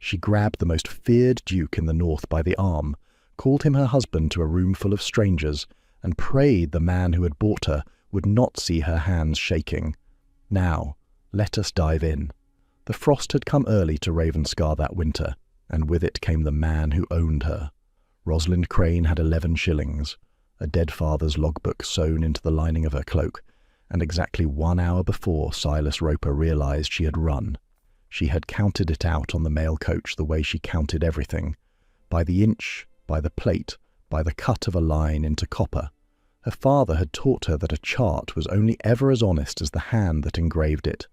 She grabbed the most feared duke in the north by the arm, called him her husband to a room full of strangers, and prayed the man who had bought her would not see her hands shaking. Now, let us dive in. The frost had come early to Ravenscar that winter, and with it came the man who owned her. Rosalind Crane had 11 shillings, a dead father's logbook sewn into the lining of her cloak, and exactly 1 hour before Silas Roper realized she had run. She had counted it out on the mail coach the way she counted everything, by the inch, by the plate, by the cut of a line into copper. Her father had taught her that a chart was only ever as honest as the hand that engraved it,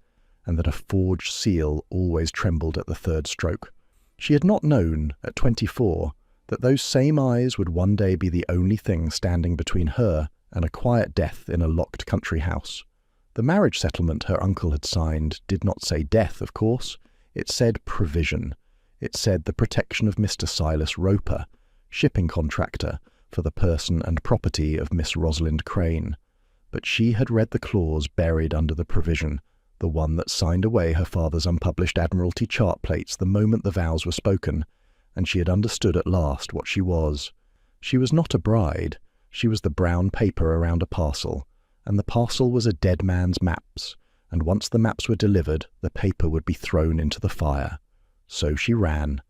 and that a forged seal always trembled at the third stroke. She had not known, at 24, that those same eyes would one day be the only thing standing between her and a quiet death in a locked country house. The marriage settlement her uncle had signed did not say death, of course. It said provision. It said the protection of Mr. Silas Roper, shipping contractor, for the person and property of Miss Rosalind Crane. But she had read the clause buried under the provision, the one that signed away her father's unpublished Admiralty chart plates the moment the vows were spoken, and she had understood at last what she was. She was not a bride. She was the brown paper around a parcel, and the parcel was a dead man's maps, and once the maps were delivered, the paper would be thrown into the fire. So she ran,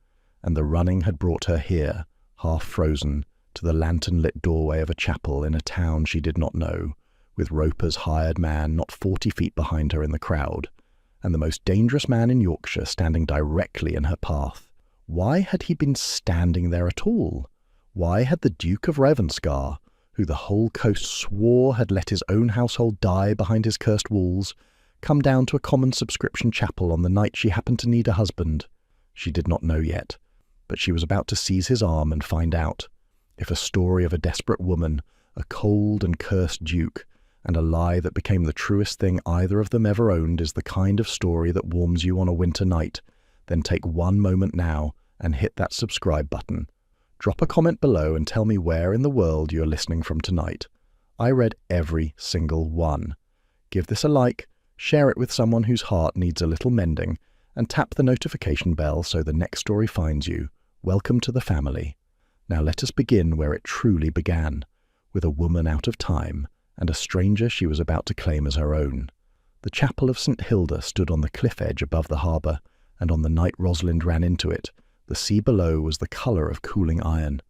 and the running had brought her here, half frozen, to the lantern-lit doorway of a chapel in a town she did not know, with Roper's hired man not 40 feet behind her in the crowd, and the most dangerous man in Yorkshire standing directly in her path. Why had he been standing there at all? Why had the Duke of Ravenscar, who the whole coast swore had let his own household die behind his cursed walls, come down to a common subscription chapel on the night she happened to need a husband? She did not know yet, but she was about to seize his arm and find out. If a story of a desperate woman, a cold and cursed duke, and a lie that became the truest thing either of them ever owned is the kind of story that warms you on a winter night, then take one moment now and hit that subscribe button. Drop a comment below and tell me where in the world you're listening from tonight. I read every single one. Give this a like, share it with someone whose heart needs a little mending, and tap the notification bell so the next story finds you. Welcome to the family. Now let us begin where it truly began, with a woman out of time and a stranger she was about to claim as her own. The chapel of St. Hilda stood on the cliff edge above the harbour, and on the night Rosalind ran into it, the sea below was the colour of cooling iron.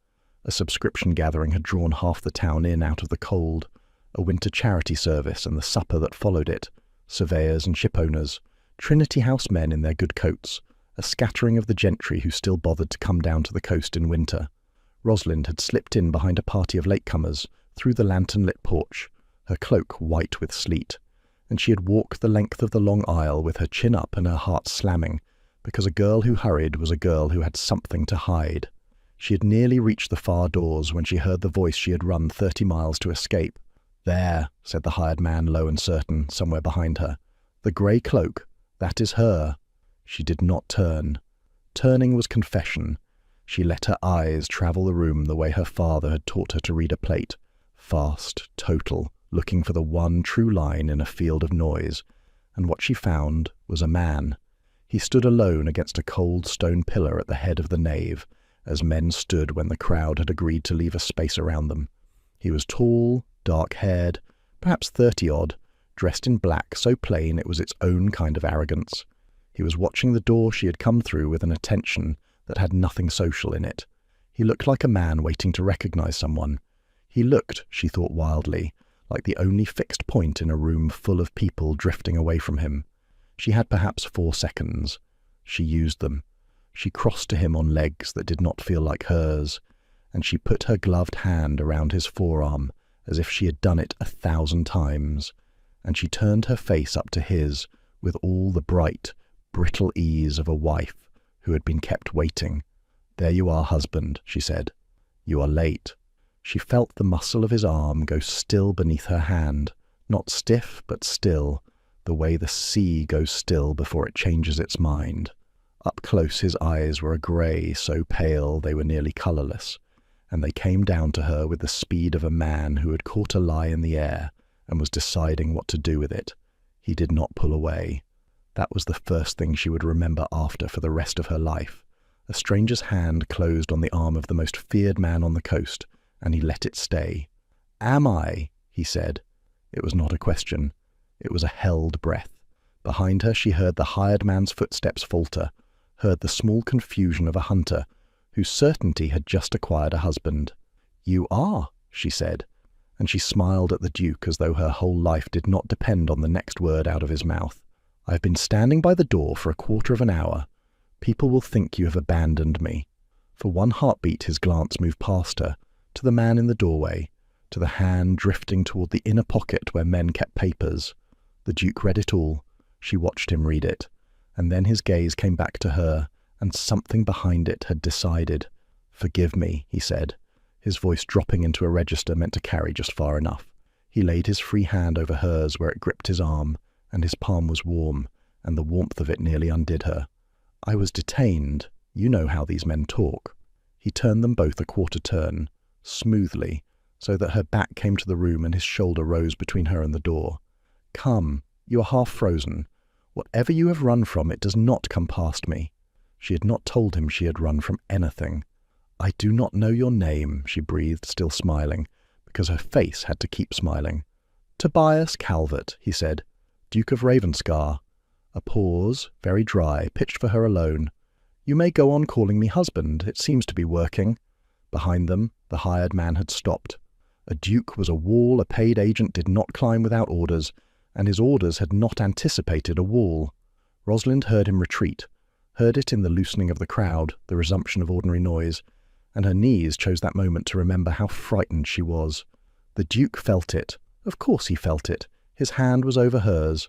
A subscription gathering had drawn half the town in out of the cold, a winter charity service and the supper that followed it, surveyors and shipowners, Trinity House men in their good coats, a scattering of the gentry who still bothered to come down to the coast in winter. Rosalind had slipped in behind a party of latecomers through the lantern-lit porch, her cloak white with sleet, and she had walked the length of the long aisle with her chin up and her heart slamming, because a girl who hurried was a girl who had something to hide. She had nearly reached the far doors when she heard the voice she had run 30 miles to escape. "There," said the hired man, low and certain, somewhere behind her. "The grey cloak, that is her." She did not turn. Turning was confession. She let her eyes travel the room the way her father had taught her to read a plate, fast, total, looking for the one true line in a field of noise, and what she found was a man. He stood alone against a cold stone pillar at the head of the nave, as men stood when the crowd had agreed to leave a space around them. He was tall, dark-haired, perhaps 30-odd, dressed in black so plain it was its own kind of arrogance. He was watching the door she had come through with an attention that had nothing social in it. He looked like a man waiting to recognize someone. He looked, she thought wildly, like the only fixed point in a room full of people drifting away from him. She had perhaps 4 seconds. She used them. She crossed to him on legs that did not feel like hers, and she put her gloved hand around his forearm as if she had done it 1,000 times, and she turned her face up to his with all the bright, brittle ease of a wife who had been kept waiting. "There you are, husband," she said. "You are late." She felt the muscle of his arm go still beneath her hand, not stiff but still, the way the sea goes still before it changes its mind. Up close his eyes were a grey so pale they were nearly colourless, and they came down to her with the speed of a man who had caught a lie in the air and was deciding what to do with it. He did not pull away. That was the first thing she would remember after for the rest of her life, A stranger's hand closed on the arm of the most feared man on the coast, and he let it stay. "Am I?" he said. It was not a question. It was a held breath. Behind her she heard the hired man's footsteps falter, heard the small confusion of a hunter whose certainty had just acquired a husband. "You are," she said, and she smiled at the Duke as though her whole life did not depend on the next word out of his mouth. "I have been standing by the door for a quarter of an hour. People will think you have abandoned me." For one heartbeat his glance moved past her, to the man in the doorway, to the hand drifting toward the inner pocket where men kept papers. The Duke read it all. She watched him read it, and then his gaze came back to her, and something behind it had decided. "Forgive me," he said, his voice dropping into a register meant to carry just far enough. He laid his free hand over hers where it gripped his arm, and his palm was warm, and the warmth of it nearly undid her. "I was detained. You know how these men talk." He turned them both a quarter turn, smoothly, so that her back came to the room and his shoulder rose between her and the door. "Come, you are half frozen. Whatever you have run from, it does not come past me." She had not told him she had run from anything. "I do not know your name," she breathed, still smiling, because her face had to keep smiling. "Tobias Calvert," he said, "Duke of Ravenscar." A pause, very dry, pitched for her alone. "You may go on calling me husband. It seems to be working." Behind them, the hired man had stopped. A duke was a wall a paid agent did not climb without orders, and his orders had not anticipated a wall. Rosalind heard him retreat, heard it in the loosening of the crowd, the resumption of ordinary noise, and her knees chose that moment to remember how frightened she was. The Duke felt it. Of course he felt it. His hand was over hers.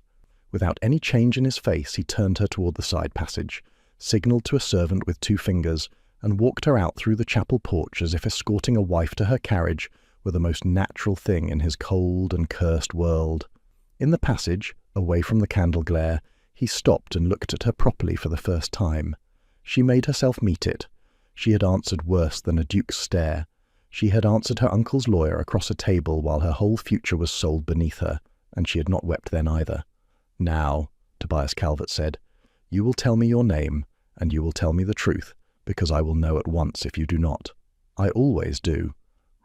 Without any change in his face, he turned her toward the side passage, signalled to a servant with 2 fingers, and walked her out through the chapel porch as if escorting a wife to her carriage were the most natural thing in his cold and cursed world. In the passage, away from the candle glare, he stopped and looked at her properly for the first time. She made herself meet it. She had answered worse than a duke's stare. She had answered her uncle's lawyer across a table while her whole future was sold beneath her, and she had not wept then either. "Now," Tobias Calvert said, "you will tell me your name, and you will tell me the truth, because I will know at once if you do not." "I always do."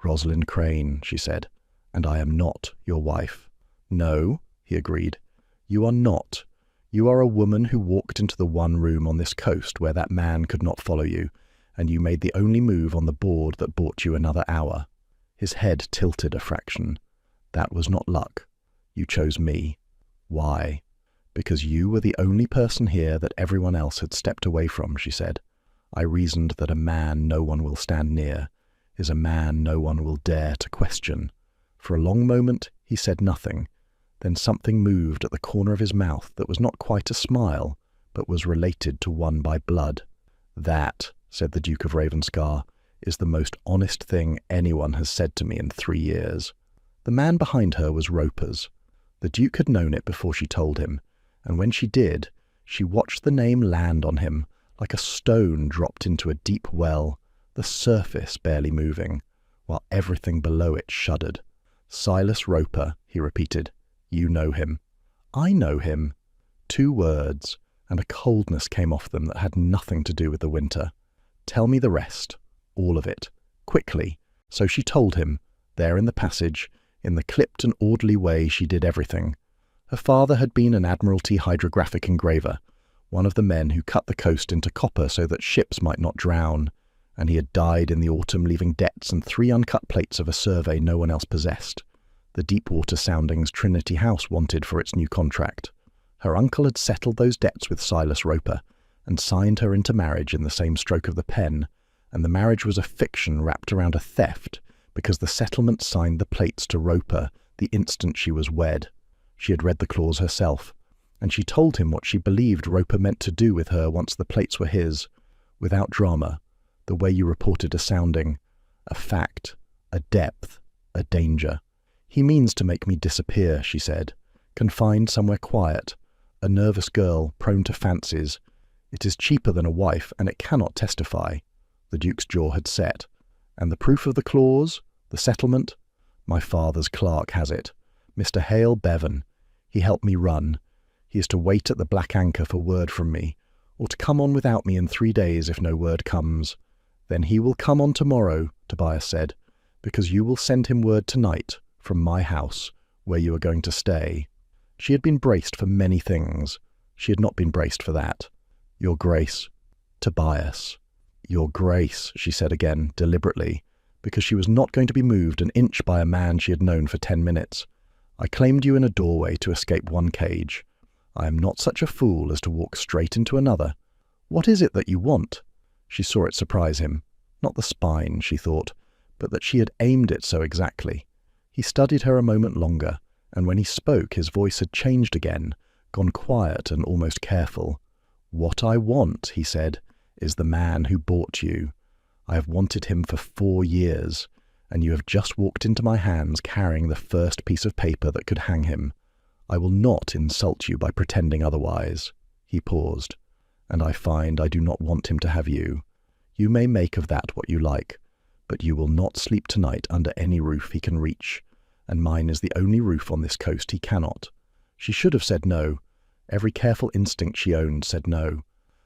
"Rosalind Crane," she said, "and I am not your wife." "No," he agreed, "you are not. You are a woman who walked into the one room on this coast where that man could not follow you, and you made the only move on the board that bought you another hour." His head tilted a fraction. "That was not luck. You chose me." "Why?" "Because you were the only person here that everyone else had stepped away from," she said. "I reasoned that a man no one will stand near is a man no one will dare to question." For a long moment he said nothing. Then something moved at the corner of his mouth that was not quite a smile, but was related to one by blood. "That," said the Duke of Ravenscar, "is the most honest thing anyone has said to me in 3 years." The man behind her was Roper's. The Duke had known it before she told him, and when she did, she watched the name land on him, like a stone dropped into a deep well, the surface barely moving, while everything below it shuddered. "Silas Roper," he repeated. "You know him." "I know him." 2 words, and a coldness came off them that had nothing to do with the winter. "Tell me the rest. All of it. Quickly." So she told him, there in the passage, in the clipped and orderly way she did everything. Her father had been an Admiralty hydrographic engraver, one of the men who cut the coast into copper so that ships might not drown, and he had died in the autumn leaving debts and 3 uncut plates of a survey no one else possessed. The deep-water soundings Trinity House wanted for its new contract. Her uncle had settled those debts with Silas Roper, and signed her into marriage in the same stroke of the pen, and the marriage was a fiction wrapped around a theft, because the settlement signed the plates to Roper the instant she was wed. She had read the clause herself, and she told him what she believed Roper meant to do with her once the plates were his, without drama, the way you reported a sounding, a fact, a depth, a danger. "He means to make me disappear," she said, "confined somewhere quiet, a nervous girl prone to fancies. It is cheaper than a wife, and it cannot testify." The Duke's jaw had set. "And the proof of the clause? The settlement?" "My father's clerk has it. Mr. Hale Bevan. He helped me run. He is to wait at the Black Anchor for word from me, or to come on without me in 3 days if no word comes. Then he will come on tomorrow, Tobias said, because you will send him word tonight from my house, where you are going to stay. She had been braced for many things. She had not been braced for that. Your Grace. Tobias. Your Grace, she said again, deliberately, because she was not going to be moved an inch by a man she had known for 10 minutes. I claimed you in a doorway to escape one cage. I am not such a fool as to walk straight into another. What is it that you want? She saw it surprise him. Not the spine, she thought, but that she had aimed it so exactly. He studied her a moment longer, and when he spoke his voice had changed again, gone quiet and almost careful. What I want, he said, is the man who bought you. I have wanted him for 4 years, and you have just walked into my hands carrying the first piece of paper that could hang him. I will not insult you by pretending otherwise. He paused. And I find I do not want him to have you. You may make of that what you like, but you will not sleep tonight under any roof he can reach, and mine is the only roof on this coast he cannot. She should have said no. Every careful instinct she owned said no.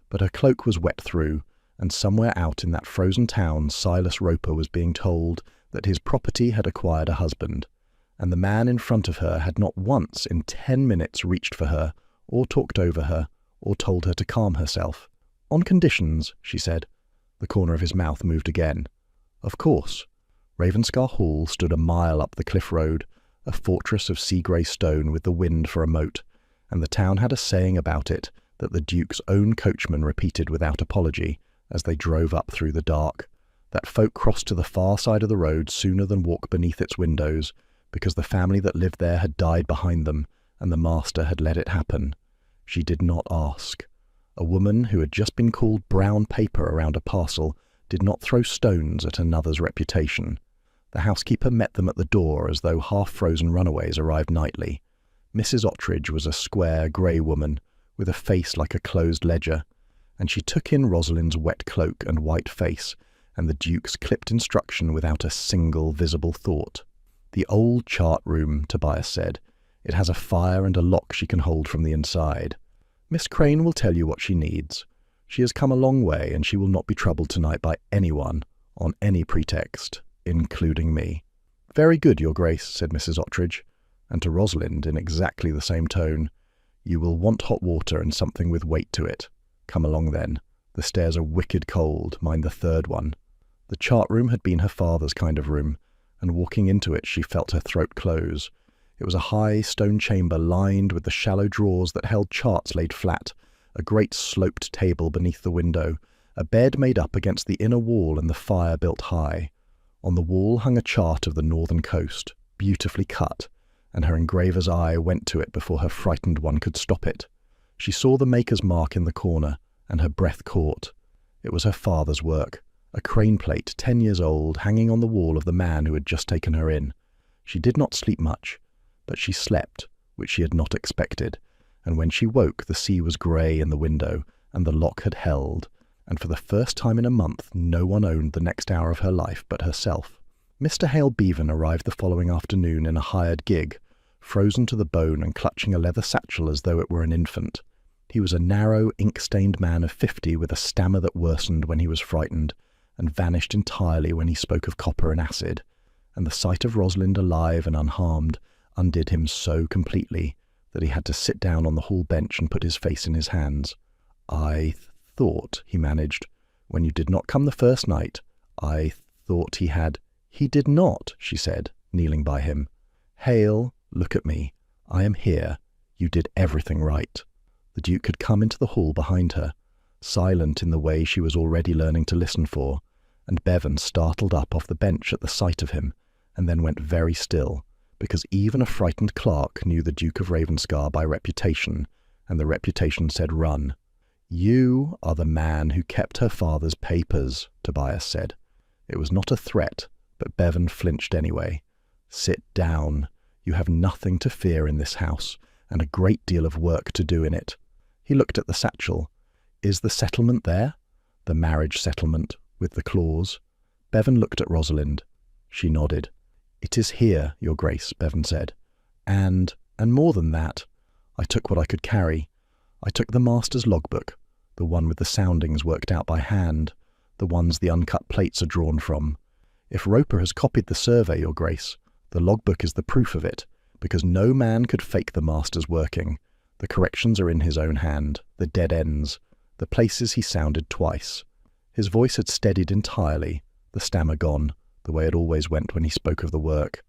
But her cloak was wet through, and somewhere out in that frozen town Silas Roper was being told that his property had acquired a husband, and the man in front of her had not once in 10 minutes reached for her, or talked over her, or told her to calm herself. On conditions, she said. The corner of his mouth moved again. Of course. Ravenscar Hall stood a mile up the cliff road, a fortress of sea-grey stone with the wind for a moat, and the town had a saying about it that the Duke's own coachman repeated without apology as they drove up through the dark, that folk crossed to the far side of the road sooner than walk beneath its windows, because the family that lived there had died behind them, and the master had let it happen. She did not ask. A woman who had just been called brown paper around a parcel did not throw stones at another's reputation. The housekeeper met them at the door as though half-frozen runaways arrived nightly. Mrs. Ottridge was a square, grey woman, with a face like a closed ledger, and she took in Rosalind's wet cloak and white face, and the Duke's clipped instruction without a single visible thought. The old chart room, Tobias said. It has a fire and a lock she can hold from the inside. Miss Crane will tell you what she needs. She has come a long way, and she will not be troubled tonight by anyone, on any pretext, including me. Very good, Your Grace, said Mrs. Ottridge, and to Rosalind in exactly the same tone. You will want hot water and something with weight to it. Come along then. The stairs are wicked cold, mind the third one. The chart room had been her father's kind of room, and walking into it she felt her throat close. It was a high stone chamber lined with the shallow drawers that held charts laid flat, a great sloped table beneath the window, a bed made up against the inner wall and the fire built high. On the wall hung a chart of the northern coast, beautifully cut, and her engraver's eye went to it before her frightened one could stop it. She saw the maker's mark in the corner, and her breath caught. It was her father's work, a crane plate 10 years old hanging on the wall of the man who had just taken her in. She did not sleep much, but she slept, which she had not expected, and when she woke the sea was grey in the window, and the lock had held, and for the first time in a month no one owned the next hour of her life but herself. Mr. Hale Bevan arrived the following afternoon in a hired gig, frozen to the bone and clutching a leather satchel as though it were an infant. He was a narrow, ink-stained man of 50 with a stammer that worsened when he was frightened, and vanished entirely when he spoke of copper and acid, and the sight of Rosalind alive and unharmed undid him so completely that he had to sit down on the hall bench and put his face in his hands. I thought, he managed, when you did not come the first night, I thought he had... He did not, she said, kneeling by him. Hale, look at me. I am here. You did everything right. The Duke had come into the hall behind her, silent in the way she was already learning to listen for, and Bevan startled up off the bench at the sight of him, and then went very still, because even a frightened clerk knew the Duke of Ravenscar by reputation, and the reputation said run. You are the man who kept her father's papers, Tobias said. It was not a threat, but Bevan flinched anyway. Sit down. You have nothing to fear in this house, and a great deal of work to do in it. He looked at the satchel. Is the settlement there? The marriage settlement, with the clause. Bevan looked at Rosalind. She nodded. It is here, Your Grace, Bevan said. And more than that, I took what I could carry. I took the master's logbook, the one with the soundings worked out by hand, the ones the uncut plates are drawn from. If Roper has copied the survey, Your Grace, the logbook is the proof of it, because no man could fake the master's working. The corrections are in his own hand, the dead ends, the places he sounded twice. His voice had steadied entirely, the stammer gone, the way it always went when he spoke of the work.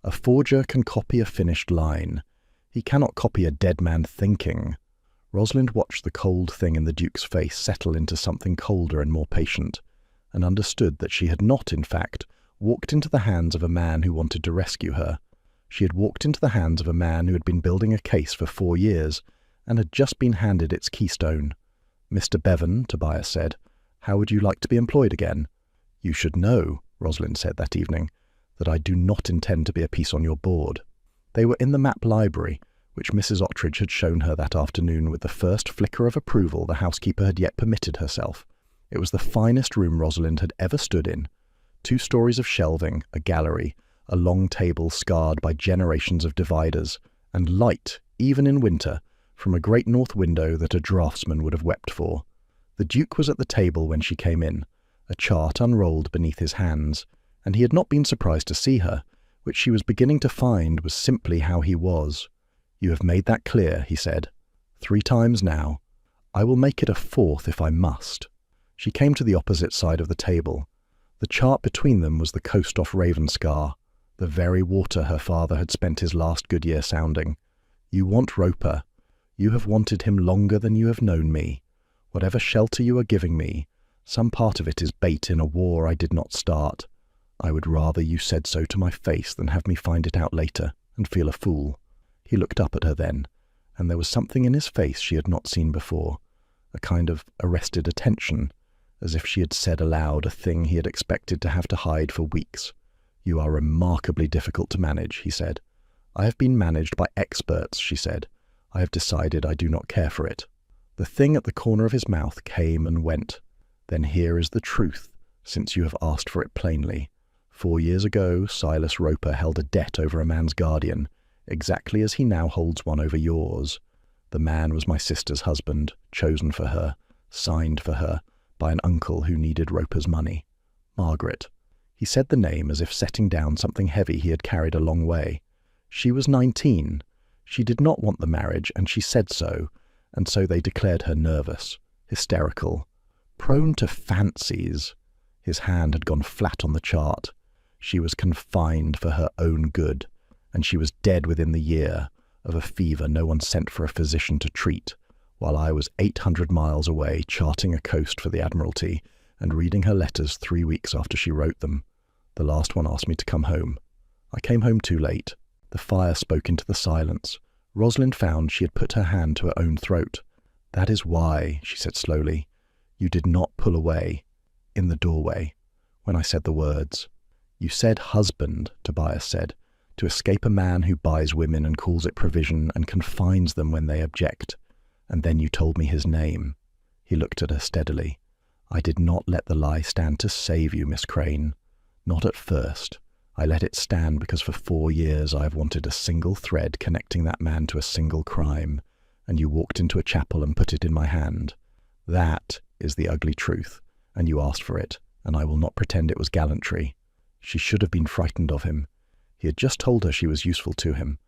A forger can copy a finished line. He cannot copy a dead man thinking. Rosalind watched the cold thing in the Duke's face settle into something colder and more patient, and understood that she had not, in fact, walked into the hands of a man who wanted to rescue her. She had walked into the hands of a man who had been building a case for 4 years, and had just been handed its keystone. "Mr. Bevan," Tobias said, "how would you like to be employed again?" "You should know," Rosalind said that evening, "that I do not intend to be a piece on your board." They were in the map library, which Mrs. Ottridge had shown her that afternoon with the first flicker of approval the housekeeper had yet permitted herself. It was the finest room Rosalind had ever stood in. 2 stories of shelving, a gallery, a long table scarred by generations of dividers, and light, even in winter, from a great north window that a draftsman would have wept for. The Duke was at the table when she came in, a chart unrolled beneath his hands, and he had not been surprised to see her, which she was beginning to find was simply how he was. "You have made that clear," he said. 3 times now. I will make it a 4th if I must." She came to the opposite side of the table. The chart between them was the coast off Ravenscar, the very water her father had spent his last good year sounding. "You want Roper. You have wanted him longer than you have known me. Whatever shelter you are giving me, some part of it is bait in a war I did not start. I would rather you said so to my face than have me find it out later and feel a fool." He looked up at her then, and there was something in his face she had not seen before, a kind of arrested attention, as if she had said aloud a thing he had expected to have to hide for weeks. "You are remarkably difficult to manage," he said. "I have been managed by experts," she said. "I have decided I do not care for it." The thing at the corner of his mouth came and went. "Then here is the truth, since you have asked for it plainly. 4 years ago, Silas Roper held a debt over a man's guardian, exactly as he now holds one over yours. The man was my sister's husband, chosen for her, signed for her, by an uncle who needed Roper's money. Margaret." He said the name as if setting down something heavy he had carried a long way. She was 19. She did not want the marriage, and she said so, and so they declared her nervous, hysterical, prone to fancies. His hand had gone flat on the chart. She was confined for her own good, and she was dead within the year, of a fever no one sent for a physician to treat, while I was 800 miles away charting a coast for the Admiralty and reading her letters 3 weeks after she wrote them. The last one asked me to come home. I came home too late. The fire spoke into the silence. Rosalind found she had put her hand to her own throat. "That is why," she said slowly, "you did not pull away, in the doorway, when I said the words. You said husband," Tobias said, "to escape a man who buys women and calls it provision and confines them when they object. And then you told me his name." He looked at her steadily. "I did not let the lie stand to save you, Miss Crane. Not at first. I let it stand because for 4 years I have wanted a single thread connecting that man to a single crime, and you walked into a chapel and put it in my hand. That is the ugly truth, and you asked for it, and I will not pretend it was gallantry." She should have been frightened of him. He had just told her she was useful to him,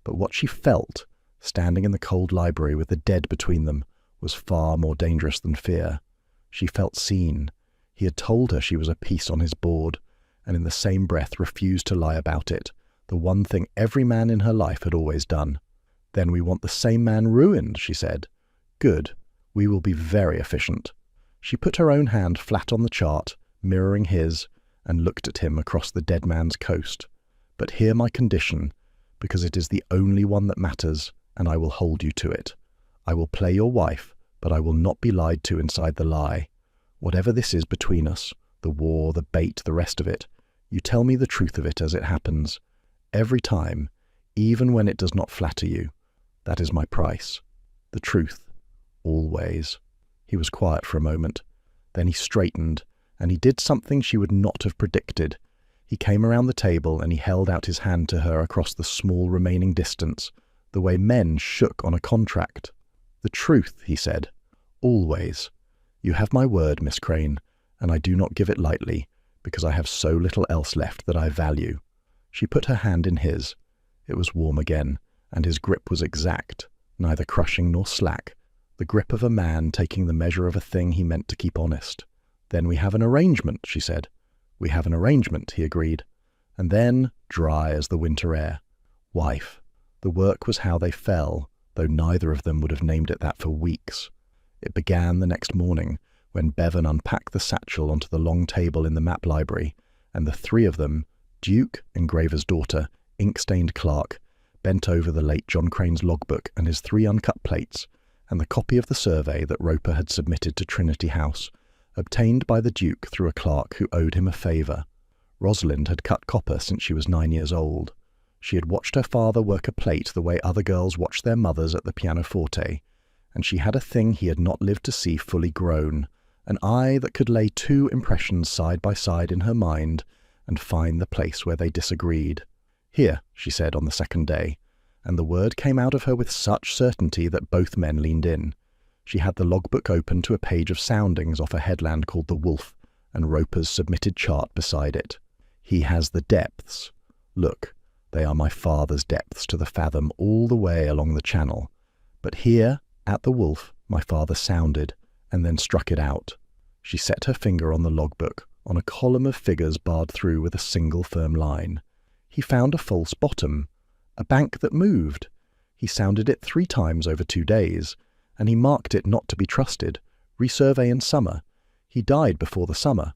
but what she felt, standing in the cold library with the dead between them, was far more dangerous than fear. She felt seen. He had told her she was a piece on his board, and in the same breath refused to lie about it, the one thing every man in her life had always done. "Then we want the same man ruined," she said. "Good. We will be very efficient." She put her own hand flat on the chart, mirroring his, and looked at him across the dead man's coast. "But hear my condition, because it is the only one that matters, and I will hold you to it. I will play your wife, but I will not be lied to inside the lie. Whatever this is between us, the war, the bait, the rest of it, you tell me the truth of it as it happens. Every time, even when it does not flatter you. That is my price. The truth. Always." He was quiet for a moment. Then he straightened, and he did something she would not have predicted. He came around the table and he held out his hand to her across the small remaining distance, the way men shook on a contract. "The truth," he said. Always. You have my word, Miss Crane, and I do not give it lightly, because I have so little else left that I value. She put her hand in his. It was warm again, and his grip was exact, neither crushing nor slack, the grip of a man taking the measure of a thing he meant to keep honest. Then we have an arrangement, she said. We have an arrangement, he agreed. And then, dry as the winter air. Wife. The work was how they fell, though neither of them would have named it that for weeks. It began the next morning, when Bevan unpacked the satchel onto the long table in the map library, and the three of them, Duke, engraver's daughter, ink-stained clerk, bent over the late John Crane's logbook and his 3 uncut plates, and the copy of the survey that Roper had submitted to Trinity House, obtained by the Duke through a clerk who owed him a favour. Rosalind had cut copper since she was 9 years old. She had watched her father work a plate the way other girls watched their mothers at the pianoforte, and she had a thing he had not lived to see fully grown, an eye that could lay 2 impressions side by side in her mind and find the place where they disagreed. Here, she said on the second day, and the word came out of her with such certainty that both men leaned in. She had the logbook open to a page of soundings off a headland called the Wolf, and Roper's submitted chart beside it. He has the depths. Look, they are my father's depths to the fathom all the way along the channel. But here, at the Wolf, my father sounded, and then struck it out. She set her finger on the logbook, on a column of figures barred through with a single firm line. He found a false bottom, a bank that moved. He sounded it 3 times over 2 days, and he marked it not to be trusted. Resurvey in summer. He died before the summer.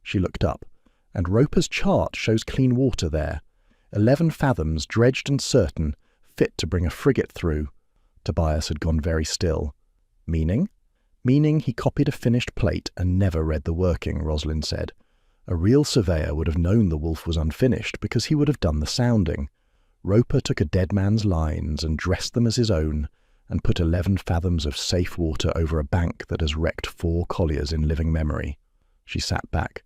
She looked up, and Roper's chart shows clean water there. 11 fathoms, dredged and certain, fit to bring a frigate through. Tobias had gone very still. Meaning? Meaning he copied a finished plate and never read the working, Rosalind said. A real surveyor would have known the Wolf was unfinished because he would have done the sounding. Roper took a dead man's lines and dressed them as his own, and put 11 fathoms of safe water over a bank that has wrecked 4 colliers in living memory. She sat back.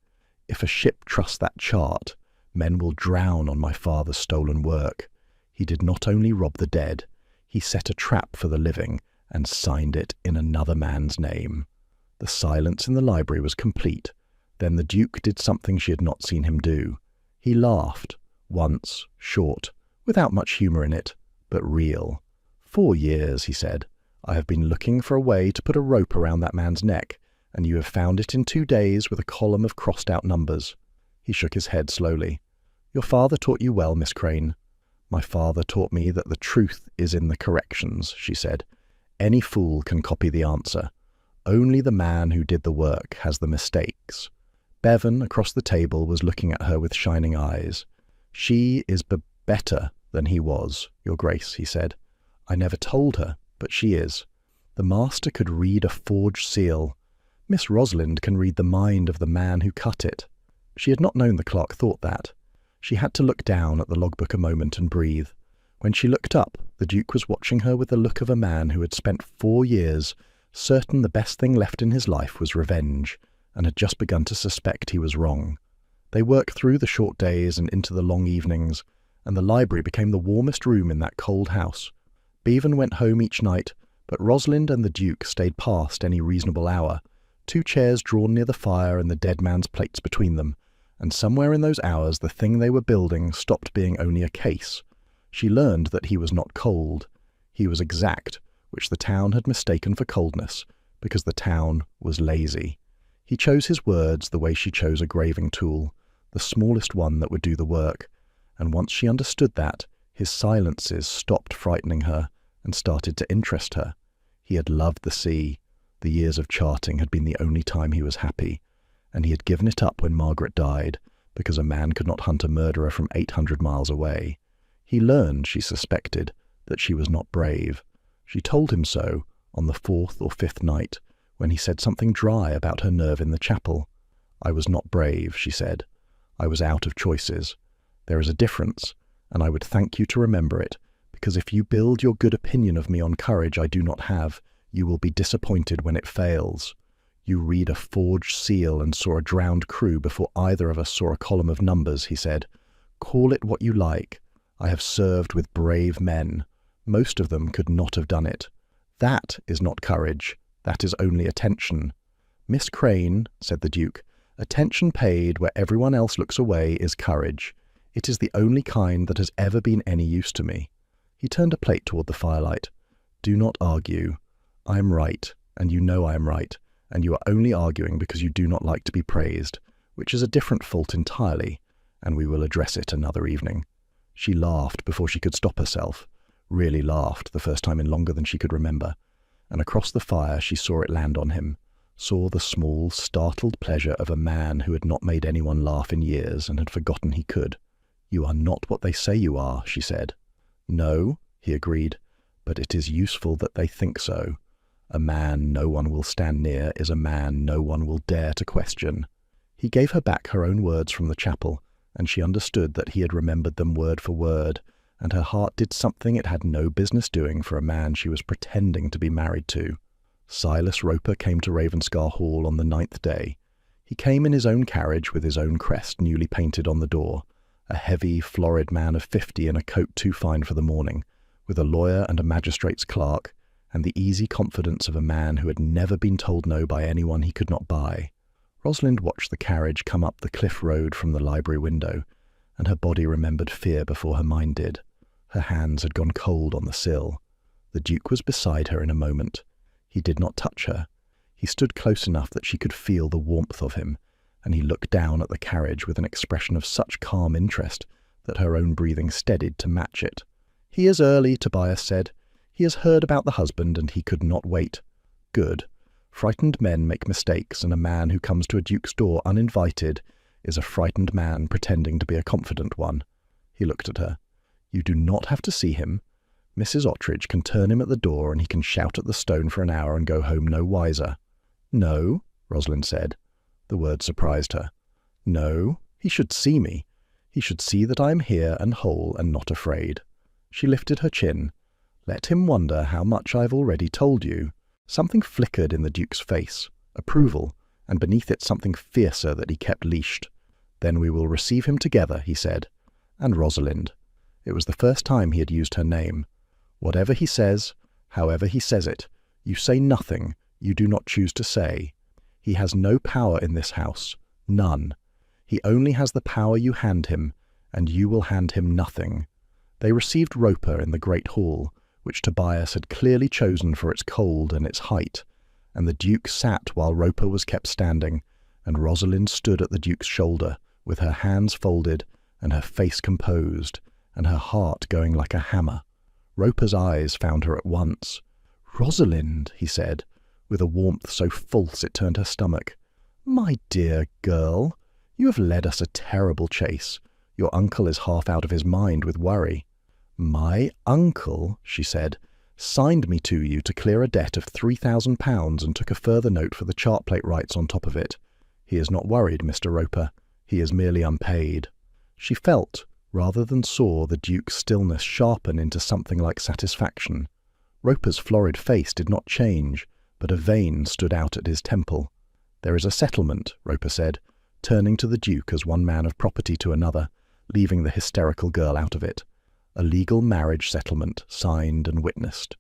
If a ship trusts that chart, men will drown on my father's stolen work. He did not only rob the dead, he set a trap for the living and signed it in another man's name. The silence in the library was complete. Then the Duke did something she had not seen him do. He laughed, once, short, without much humour in it, but real. 4 years, he said. I have been looking for a way to put a rope around that man's neck, and you have found it in 2 days with a column of crossed-out numbers. He shook his head slowly. Your father taught you well, Miss Crane. My father taught me that the truth is in the corrections, she said. Any fool can copy the answer. Only the man who did the work has the mistakes. Bevan, across the table, was looking at her with shining eyes. She is better than he was, Your Grace, he said. I never told her, but she is. The master could read a forged seal. Miss Rosalind can read the mind of the man who cut it. She had not known the clerk thought that. She had to look down at the logbook a moment and breathe. When she looked up, the Duke was watching her with the look of a man who had spent 4 years, certain the best thing left in his life was revenge, and had just begun to suspect he was wrong. They worked through the short days and into the long evenings, and the library became the warmest room in that cold house. Bevan went home each night, but Rosalind and the Duke stayed past any reasonable hour, 2 chairs drawn near the fire and the dead man's plates between them, and somewhere in those hours the thing they were building stopped being only a case. She learned that he was not cold. He was exact, which the town had mistaken for coldness, because the town was lazy. He chose his words the way she chose a graving tool, the smallest one that would do the work, and once she understood that, his silences stopped frightening her and started to interest her. He had loved the sea. The years of charting had been the only time he was happy, and he had given it up when Margaret died, because a man could not hunt a murderer from 800 miles away. He learned, she suspected, that she was not brave. She told him so on the 4th or 5th night, when he said something dry about her nerve in the chapel. I was not brave, she said. I was out of choices. There is a difference, and I would thank you to remember it, because if you build your good opinion of me on courage I do not have, you will be disappointed when it fails. You read a forged seal and saw a drowned crew before either of us saw a column of numbers, he said. Call it what you like. I have served with brave men. Most of them could not have done it. That is not courage. That is only attention. Miss Crane, said the Duke, attention paid where everyone else looks away is courage. It is the only kind that has ever been any use to me. He turned a plate toward the firelight. Do not argue. I am right, and you know I am right, and you are only arguing because you do not like to be praised, which is a different fault entirely, and we will address it another evening. She laughed before she could stop herself, really laughed the first time in longer than she could remember, and across the fire she saw it land on him, saw the small, startled pleasure of a man who had not made anyone laugh in years and had forgotten he could. You are not what they say you are, she said. No, he agreed, but it is useful that they think so. A man no one will stand near is a man no one will dare to question. He gave her back her own words from the chapel, and she understood that he had remembered them word for word, and her heart did something it had no business doing for a man she was pretending to be married to. Silas Roper came to Ravenscar Hall on the 9th day. He came in his own carriage with his own crest newly painted on the door, a heavy, florid man of 50 in a coat too fine for the morning, with a lawyer and a magistrate's clerk, and the easy confidence of a man who had never been told no by anyone he could not buy. Rosalind watched the carriage come up the cliff road from the library window, and her body remembered fear before her mind did. Her hands had gone cold on the sill. The Duke was beside her in a moment. He did not touch her. He stood close enough that she could feel the warmth of him, and he looked down at the carriage with an expression of such calm interest that her own breathing steadied to match it. He is early, Tobias said. He has heard about the husband, and he could not wait. Good. Frightened men make mistakes, and a man who comes to a duke's door uninvited is a frightened man pretending to be a confident one. He looked at her. You do not have to see him. Mrs. Ottridge can turn him at the door, and he can shout at the stone for an hour and go home no wiser. No, Rosalind said. The word surprised her. No, he should see me. He should see that I am here and whole and not afraid. She lifted her chin. Let him wonder how much I have already told you. Something flickered in the Duke's face, approval, and beneath it something fiercer that he kept leashed. Then we will receive him together, he said. And Rosalind. It was the first time he had used her name. Whatever he says, however he says it, you say nothing you do not choose to say. He has no power in this house, none. He only has the power you hand him, and you will hand him nothing. They received Roper in the great hall, which Tobias had clearly chosen for its cold and its height, and the Duke sat while Roper was kept standing, and Rosalind stood at the Duke's shoulder, with her hands folded and her face composed, and her heart going like a hammer. Roper's eyes found her at once. "Rosalind," he said, with a warmth so false it turned her stomach. "My dear girl, you have led us a terrible chase. Your uncle is half out of his mind with worry." "My uncle," she said, "signed me to you to clear a debt of £3,000 and took a further note for the chart plate rights on top of it. He is not worried, Mr. Roper. He is merely unpaid." She felt, rather than saw, the Duke's stillness sharpen into something like satisfaction. Roper's florid face did not change, but a vein stood out at his temple. "There is a settlement," Roper said, turning to the Duke as one man of property to another, leaving the hysterical girl out of it. "A legal marriage settlement, signed and witnessed.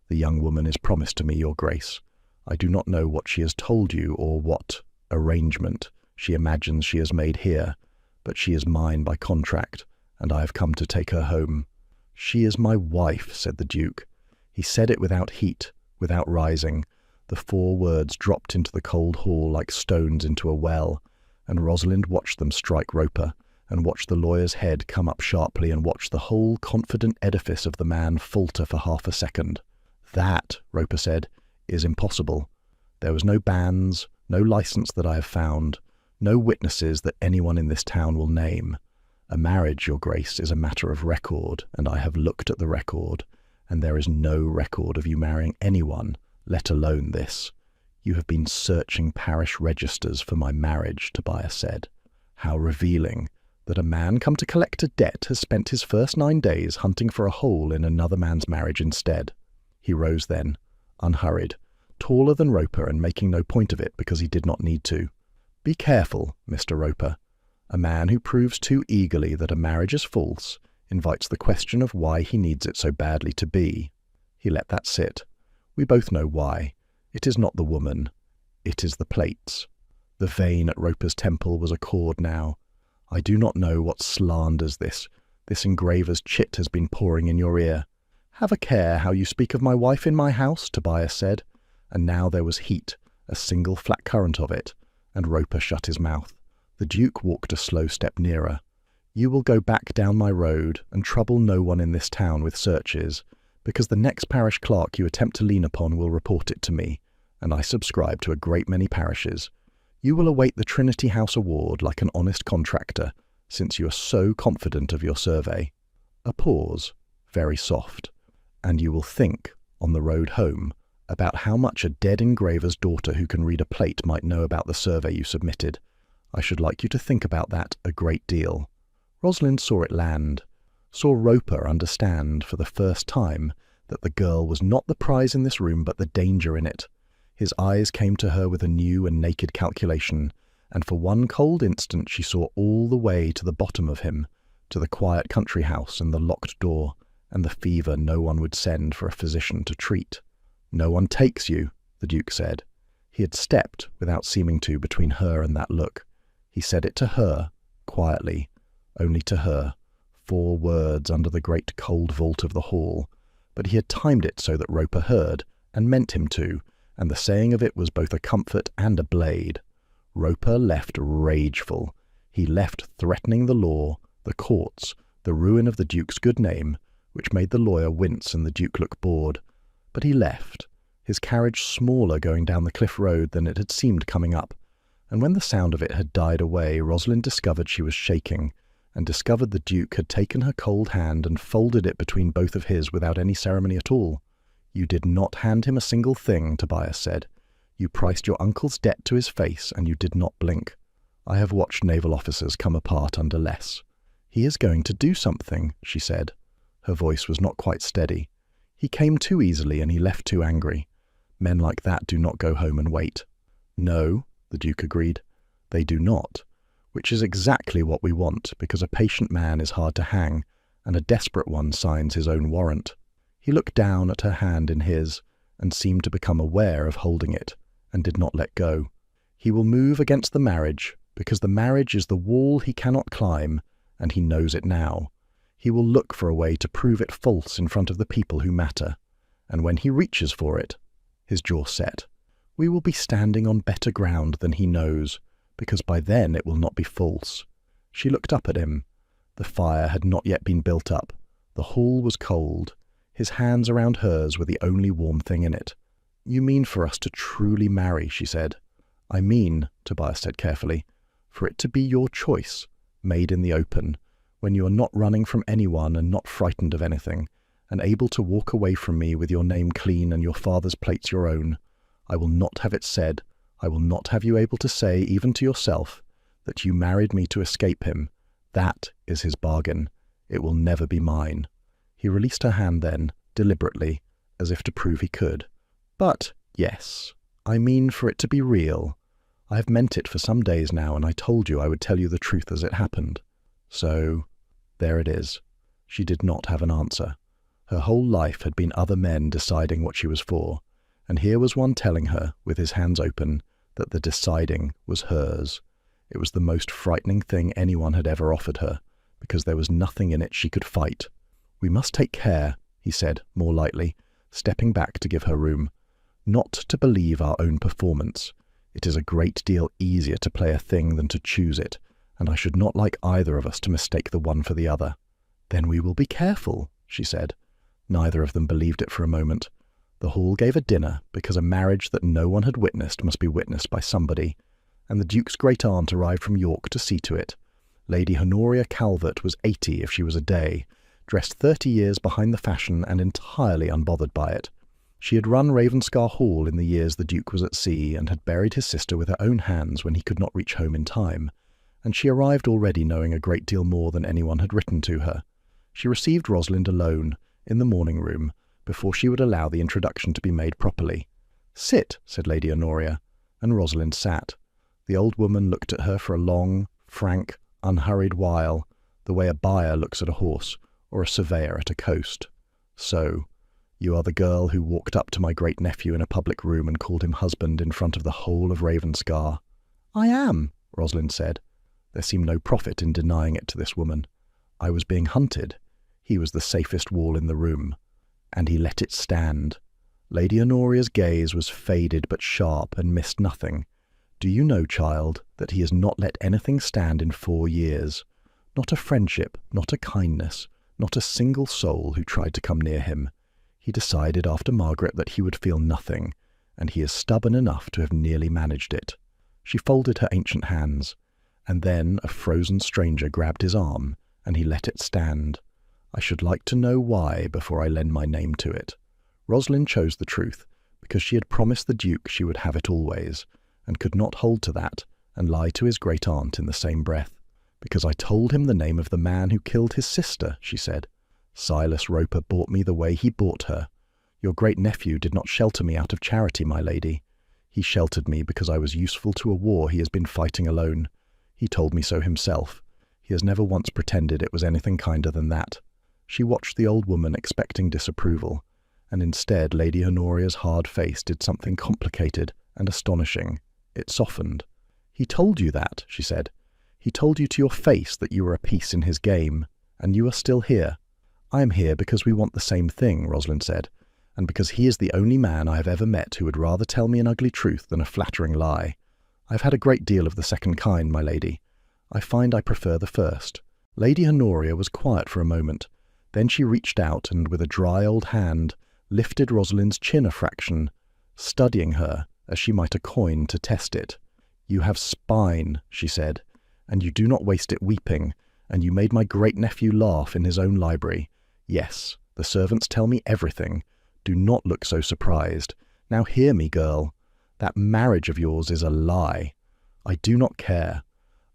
The young woman is promised to me, your grace. I do not know what she has told you or what arrangement she imagines she has made here, but she is mine by contract, and I have come to take her home." "She is my wife," said the Duke. He said it without heat, without rising. The 4 words dropped into the cold hall like stones into a well, and Rosalind watched them strike Roper, and watched the lawyer's head come up sharply, and watched the whole confident edifice of the man falter for half a second. "That," Roper said, "is impossible. There was no banns, no licence that I have found, no witnesses that anyone in this town will name. A marriage, your grace, is a matter of record, and I have looked at the record, and there is no record of you marrying anyone, let alone this. You have been searching parish registers for my marriage," Tobias said. "How revealing, that a man come to collect a debt has spent his first 9 days hunting for a hole in another man's marriage instead." He rose then, unhurried, taller than Roper and making no point of it because he did not need to. "Be careful, Mr. Roper. A man who proves too eagerly that a marriage is false invites the question of why he needs it so badly to be." He let that sit. "We both know why. It is not the woman, it is the plates. The vein at Roper's temple was a cord now. I do not know what slanders this engraver's chit has been pouring in your ear. Have a care how you speak of my wife in my house, Tobias said, and now there was heat, a single flat current of it, and Roper shut his mouth. The Duke walked a slow step nearer. You will go back down my road and trouble no one in this town with searches, because the next parish clerk you attempt to lean upon will report it to me, and I subscribe to a great many parishes. You will await the Trinity House Award like an honest contractor, since you are so confident of your survey. A pause, very soft, and you will think, on the road home, about how much a dead engraver's daughter who can read a plate might know about the survey you submitted. I should like you to think about that a great deal. Rosalind saw it land, saw Roper understand for the first time that the girl was not the prize in this room but the danger in it. His eyes came to her with a new and naked calculation, and for one cold instant she saw all the way to the bottom of him, to the quiet country house and the locked door, and the fever no one would send for a physician to treat. "No one takes you," the Duke said. He had stepped, without seeming to, between her and that look. He said it to her, quietly, only to her, 4 words under the great cold vault of the hall, but he had timed it so that Roper heard, and meant him to, and the saying of it was both a comfort and a blade. Roper left rageful. He left threatening the law, the courts, the ruin of the Duke's good name, which made the lawyer wince and the Duke look bored. But he left, his carriage smaller going down the cliff road than it had seemed coming up, and when the sound of it had died away, Rosalind discovered she was shaking, and discovered the Duke had taken her cold hand and folded it between both of his without any ceremony at all. "You did not hand him a single thing," Tobias said. "You priced your uncle's debt to his face, and you did not blink. I have watched naval officers come apart under less." "He is going to do something," she said. Her voice was not quite steady. "He came too easily, and he left too angry. Men like that do not go home and wait." "No," the Duke agreed. "They do not, which is exactly what we want, because a patient man is hard to hang, and a desperate one signs his own warrant." He looked down at her hand in his, and seemed to become aware of holding it, and did not let go. "He will move against the marriage, because the marriage is the wall he cannot climb, and he knows it now. He will look for a way to prove it false in front of the people who matter, and when he reaches for it," his jaw set, "we will be standing on better ground than he knows, because by then it will not be false." She looked up at him. The fire had not yet been built up. The hall was cold. His hands around hers were the only warm thing in it. "You mean for us to truly marry," she said. "I mean," Tobias said carefully, "for it to be your choice, made in the open, when you are not running from anyone and not frightened of anything, and able to walk away from me with your name clean and your father's plates your own. I will not have it said, I will not have you able to say, even to yourself, that you married me to escape him. That is his bargain. It will never be mine." He released her hand then, deliberately, as if to prove he could. "But, yes, I mean for it to be real. I have meant it for some days now, and I told you I would tell you the truth as it happened. So, there it is." She did not have an answer. Her whole life had been other men deciding what she was for, and here was one telling her, with his hands open, that the deciding was hers. It was the most frightening thing anyone had ever offered her, because there was nothing in it she could fight. "We must take care," he said, more lightly, stepping back to give her room, "not to believe our own performance. It is a great deal easier to play a thing than to choose it, and I should not like either of us to mistake the one for the other." "Then we will be careful," she said. Neither of them believed it for a moment. The hall gave a dinner, because a marriage that no one had witnessed must be witnessed by somebody, and the Duke's great-aunt arrived from York to see to it. Lady Honoria Calvert was 80 if she was a day, dressed 30 years behind the fashion and entirely unbothered by it. She had run Ravenscar Hall in the years the Duke was at sea, and had buried his sister with her own hands when he could not reach home in time, and she arrived already knowing a great deal more than anyone had written to her. She received Rosalind alone, in the morning-room, before she would allow the introduction to be made properly. "Sit," said Lady Honoria, and Rosalind sat. The old woman looked at her for a long, frank, unhurried while, the way a buyer looks at a horse, or a surveyor at a coast. "So, You are the girl who walked up to my great-nephew in a public room and called him husband in front of the whole of Ravenscar." "I am," Rosalind said. There seemed no profit in denying it to this woman. "I was being hunted." He was the safest wall in the room. And he let it stand. Lady Honoria's gaze was faded but sharp and missed nothing. "Do you know, child, that he has not let anything stand in 4 years? Not a friendship, not a kindness, not a single soul who tried to come near him. He decided after Margaret that he would feel nothing, and he is stubborn enough to have nearly managed it." She folded her ancient hands, and then a frozen stranger grabbed his arm, and he let it stand. "I should like to know why before I lend my name to it." Rosalind chose the truth, because she had promised the Duke she would have it always, and could not hold to that, and lie to his great-aunt in the same breath. "Because I told him the name of the man who killed his sister," she said. "Silas Roper bought me the way he bought her. Your great-nephew did not shelter me out of charity, my lady. He sheltered me because I was useful to a war he has been fighting alone. He told me so himself. He has never once pretended it was anything kinder than that." She watched the old woman expecting disapproval, and instead Lady Honoria's hard face did something complicated and astonishing. It softened. "He told you that," she said. "He told you to your face that you were a piece in his game, and you are still here." "I am here because we want the same thing," Rosalind said, "and because he is the only man I have ever met who would rather tell me an ugly truth than a flattering lie. I've had a great deal of the second kind, my lady. I find I prefer the first." Lady Honoria was quiet for a moment. Then she reached out and, with a dry old hand, lifted Rosalind's chin a fraction, studying her as she might a coin to test it. "You have spine," she said, "and you do not waste it weeping, and you made my great-nephew laugh in his own library. Yes, the servants tell me everything. Do not look so surprised. Now hear me, girl. That marriage of yours is a lie. I do not care.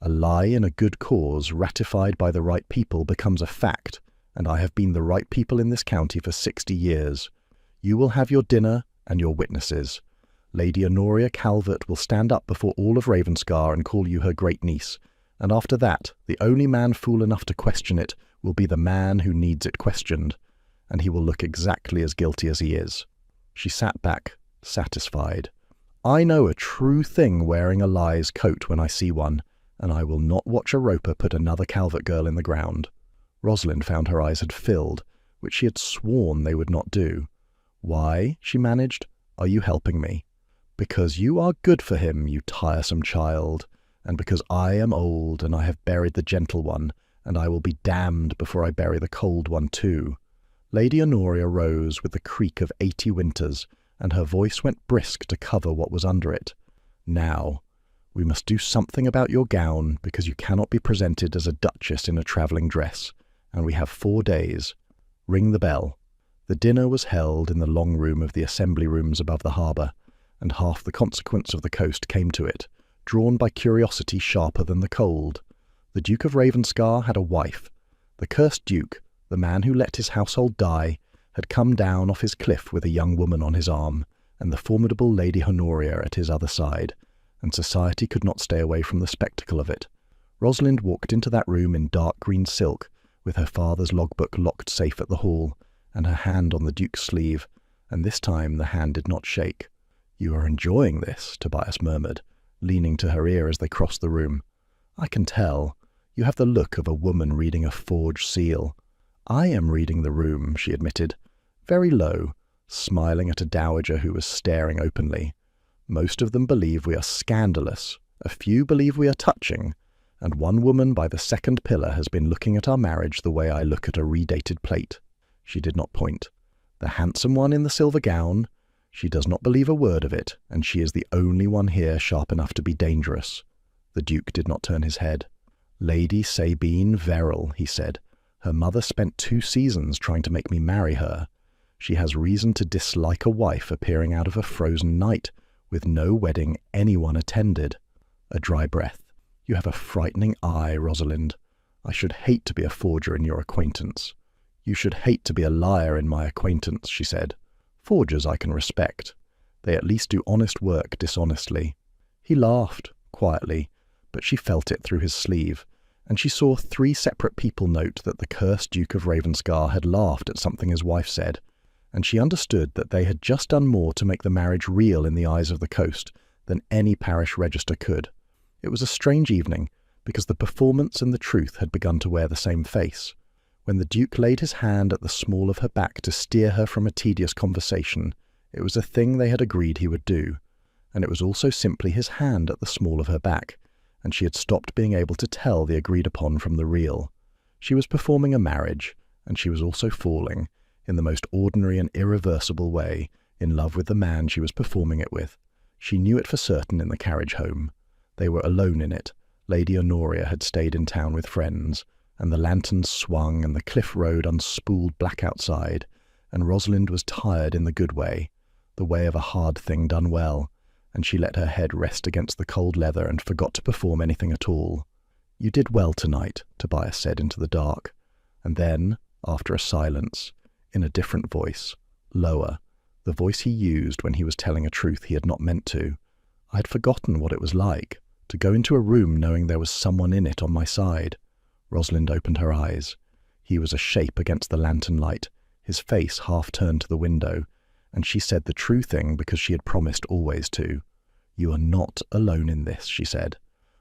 A lie in a good cause, ratified by the right people, becomes a fact, and I have been the right people in this county for 60 years. You will have your dinner and your witnesses. Lady Honoria Calvert will stand up before all of Ravenscar and call you her great-niece, and after that, the only man fool enough to question it will be the man who needs it questioned, and he will look exactly as guilty as he is." She sat back, satisfied. "I know a true thing wearing a lie's coat when I see one, and I will not watch a Roper put another Calvert girl in the ground." Rosalind found her eyes had filled, which she had sworn they would not do. "Why," she managed, "are you helping me?" "Because you are good for him, you tiresome child, and because I am old, and I have buried the gentle one, and I will be damned before I bury the cold one too." Lady Honoria rose with the creak of 80 winters, and her voice went brisk to cover what was under it. "Now, we must do something about your gown, because you cannot be presented as a duchess in a travelling dress, and we have 4 days. Ring the bell." The dinner was held in the long room of the assembly rooms above the harbour, and half the consequence of the coast came to it, drawn by curiosity sharper than the cold. The Duke of Ravenscar had a wife. The cursed Duke, the man who let his household die, had come down off his cliff with a young woman on his arm, and the formidable Lady Honoria at his other side, and society could not stay away from the spectacle of it. Rosalind walked into that room in dark green silk, with her father's logbook locked safe at the hall, and her hand on the Duke's sleeve, and this time the hand did not shake. "You are enjoying this," Tobias murmured, leaning to her ear as they crossed the room. "I can tell. You have the look of a woman reading a forged seal." "I am reading the room," she admitted, very low, smiling at a dowager who was staring openly. "Most of them believe we are scandalous, a few believe we are touching, and one woman by the second pillar has been looking at our marriage the way I look at a redated plate." She did not point. "The handsome one in the silver gown? She does not believe a word of it, and she is the only one here sharp enough to be dangerous." The Duke did not turn his head. "Lady Sabine Verrill," he said. "Her mother spent 2 seasons trying to make me marry her. She has reason to dislike a wife appearing out of a frozen night, with no wedding anyone attended." A dry breath. "You have a frightening eye, Rosalind. I should hate to be a forger in your acquaintance." "You should hate to be a liar in my acquaintance," she said. "Forgers I can respect. They at least do honest work dishonestly." He laughed, quietly, but she felt it through his sleeve, and she saw 3 separate people note that the cursed Duke of Ravenscar had laughed at something his wife said, and she understood that they had just done more to make the marriage real in the eyes of the coast than any parish register could. It was a strange evening, because the performance and the truth had begun to wear the same face. When the Duke laid his hand at the small of her back to steer her from a tedious conversation, it was a thing they had agreed he would do, and it was also simply his hand at the small of her back, and she had stopped being able to tell the agreed-upon from the real. She was performing a marriage, and she was also falling, in the most ordinary and irreversible way, in love with the man she was performing it with. She knew it for certain in the carriage home. They were alone in it. Lady Honoria had stayed in town with friends, and the lanterns swung and the cliff road unspooled black outside, and Rosalind was tired in the good way, the way of a hard thing done well, and she let her head rest against the cold leather and forgot to perform anything at all. "You did well tonight," Tobias said into the dark, and then, after a silence, in a different voice, lower, the voice he used when he was telling a truth he had not meant to, "I had forgotten what it was like, to go into a room knowing there was someone in it on my side." Rosalind opened her eyes. He was a shape against the lantern light, his face half turned to the window, and she said the true thing because she had promised always to. "You are not alone in this," she said.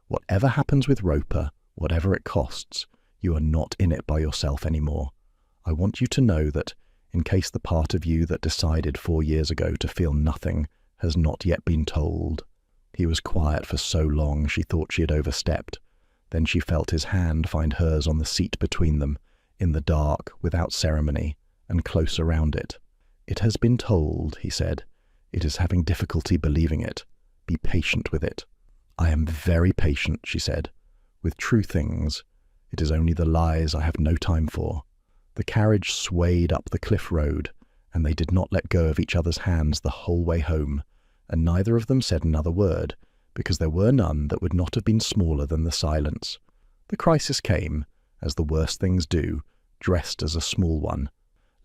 "Whatever happens with Roper, whatever it costs, you are not in it by yourself anymore. I want you to know that, in case the part of you that decided 4 years ago to feel nothing has not yet been told." He was quiet for so long she thought she had overstepped. Then she felt his hand find hers on the seat between them, in the dark, without ceremony, and close around it. "It has been told," he said. "It is having difficulty believing it. Be patient with it." "I am very patient," she said. "With true things. It is only the lies I have no time for." The carriage swayed up the cliff road, and they did not let go of each other's hands the whole way home, and neither of them said another word, because there were none that would not have been smaller than the silence. The crisis came, as the worst things do, dressed as a small one.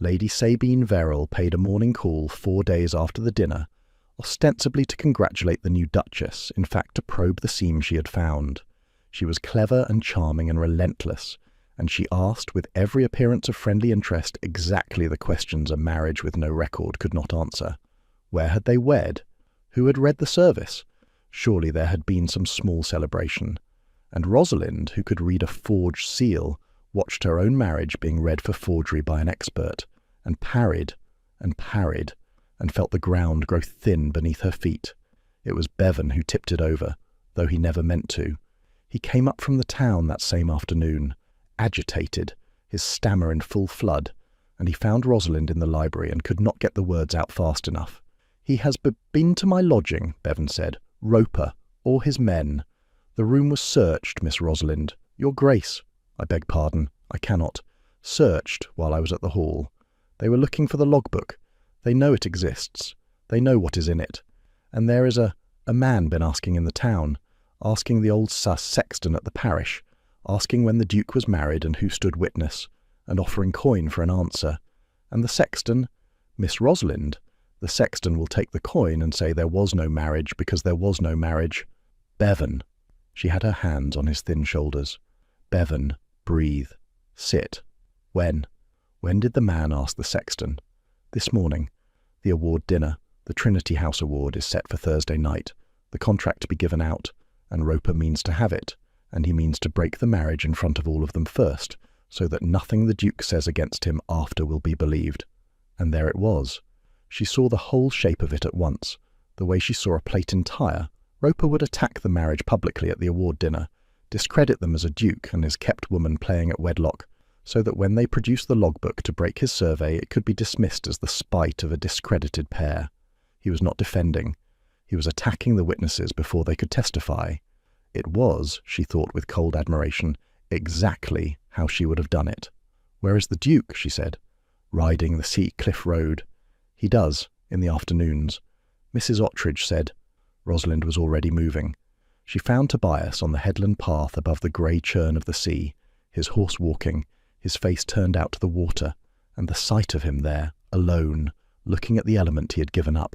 Lady Sabine Verrill paid a morning call 4 days after the dinner, ostensibly to congratulate the new Duchess, in fact to probe the seam she had found. She was clever and charming and relentless, and she asked, with every appearance of friendly interest, exactly the questions a marriage with no record could not answer. Where had they wed? Who had read the service? Surely there had been some small celebration. And Rosalind, who could read a forged seal, watched her own marriage being read for forgery by an expert, and parried, and felt the ground grow thin beneath her feet. It was Bevan who tipped it over, though he never meant to. He came up from the town that same afternoon, agitated, his stammer in full flood, and he found Rosalind in the library and could not get the words out fast enough. "He has been to my lodging," Bevan said. "Roper, or his men. The room was searched, Miss Rosalind. Your Grace, I beg pardon, I cannot. Searched while I was at the hall. They were looking for the logbook. They know it exists. They know what is in it. And there is a man been asking in the town, asking the old sexton at the parish, asking when the Duke was married and who stood witness, and offering coin for an answer. And the sexton, Miss Rosalind, the sexton will take the coin and say there was no marriage because there was no marriage. Bevan." She had her hands on his thin shoulders. "Bevan, breathe. Sit. When did the man ask the sexton?" "This morning. The award dinner, the Trinity House Award, is set for Thursday night. The contract to be given out, and Roper means to have it, and he means to break the marriage in front of all of them first, so that nothing the Duke says against him after will be believed." And there it was. She saw the whole shape of it at once, the way she saw a plate entire. Roper would attack the marriage publicly at the award dinner, discredit them as a duke and his kept woman playing at wedlock, so that when they produced the logbook to break his survey it could be dismissed as the spite of a discredited pair. He was not defending. He was attacking the witnesses before they could testify. It was, she thought with cold admiration, exactly how she would have done it. "Where is the Duke?" she said. "Riding the Sea Cliff Road. He does, in the afternoons. Mrs. Ottridge said." Rosalind was already moving. She found Tobias on the headland path above the grey churn of the sea, his horse walking, his face turned out to the water, and the sight of him there, alone, looking at the element he had given up,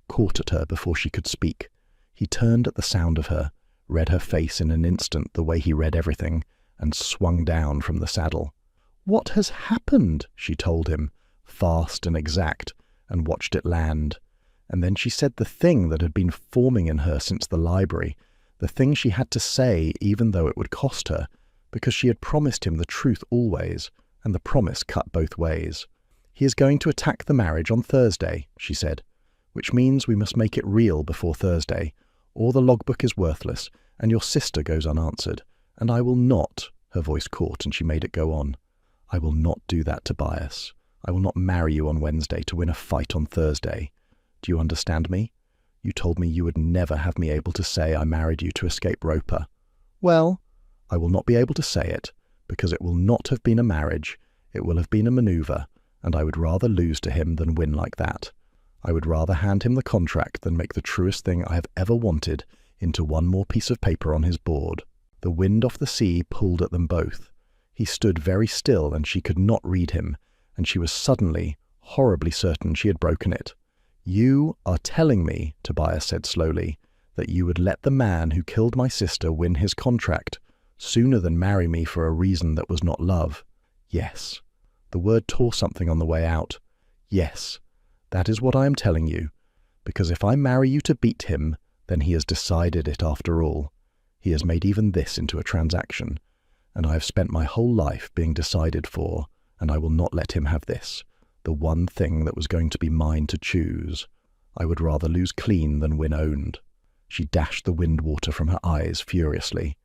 caught at her before she could speak. He turned at the sound of her, read her face in an instant the way he read everything, and swung down from the saddle. "What has happened?" she told him, fast and exact, and watched it land. And then she said the thing that had been forming in her since the library, the thing she had to say even though it would cost her, because she had promised him the truth always, and the promise cut both ways. "He is going to attack the marriage on Thursday," she said, "which means we must make it real before Thursday, or the logbook is worthless, and your sister goes unanswered, and I will not," her voice caught and she made it go on, "I will not do that, Tobias. I will not marry you on Wednesday to win a fight on Thursday. Do you understand me? You told me you would never have me able to say I married you to escape Roper. Well, I will not be able to say it, because it will not have been a marriage, it will have been a manoeuvre, and I would rather lose to him than win like that. I would rather hand him the contract than make the truest thing I have ever wanted into one more piece of paper on his board." The wind off the sea pulled at them both. He stood very still and she could not read him, and she was suddenly, horribly certain she had broken it. "You are telling me," Tobias said slowly, "that you would let the man who killed my sister win his contract sooner than marry me for a reason that was not love?" "Yes." The word tore something on the way out. "Yes, that is what I am telling you, because if I marry you to beat him, then he has decided it after all. He has made even this into a transaction, and I have spent my whole life being decided for, and I will not let him have this, the one thing that was going to be mine to choose. I would rather lose clean than win owned." She dashed the wind water from her eyes furiously.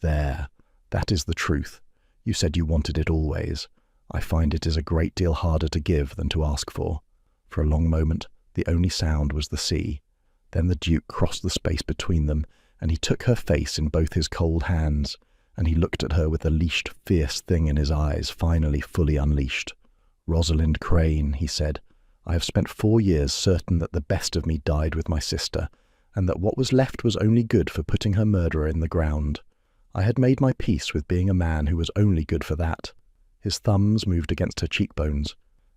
"There, that is the truth. You said you wanted it always. I find it is a great deal harder to give than to ask for." For a long moment, the only sound was the sea. Then the Duke crossed the space between them, and he took her face in both his cold hands, and he looked at her with the leashed, fierce thing in his eyes finally fully unleashed. "Rosalind Crane," he said, "I have spent 4 years certain that the best of me died with my sister, and that what was left was only good for putting her murderer in the ground. I had made my peace with being a man who was only good for that." His thumbs moved against her cheekbones.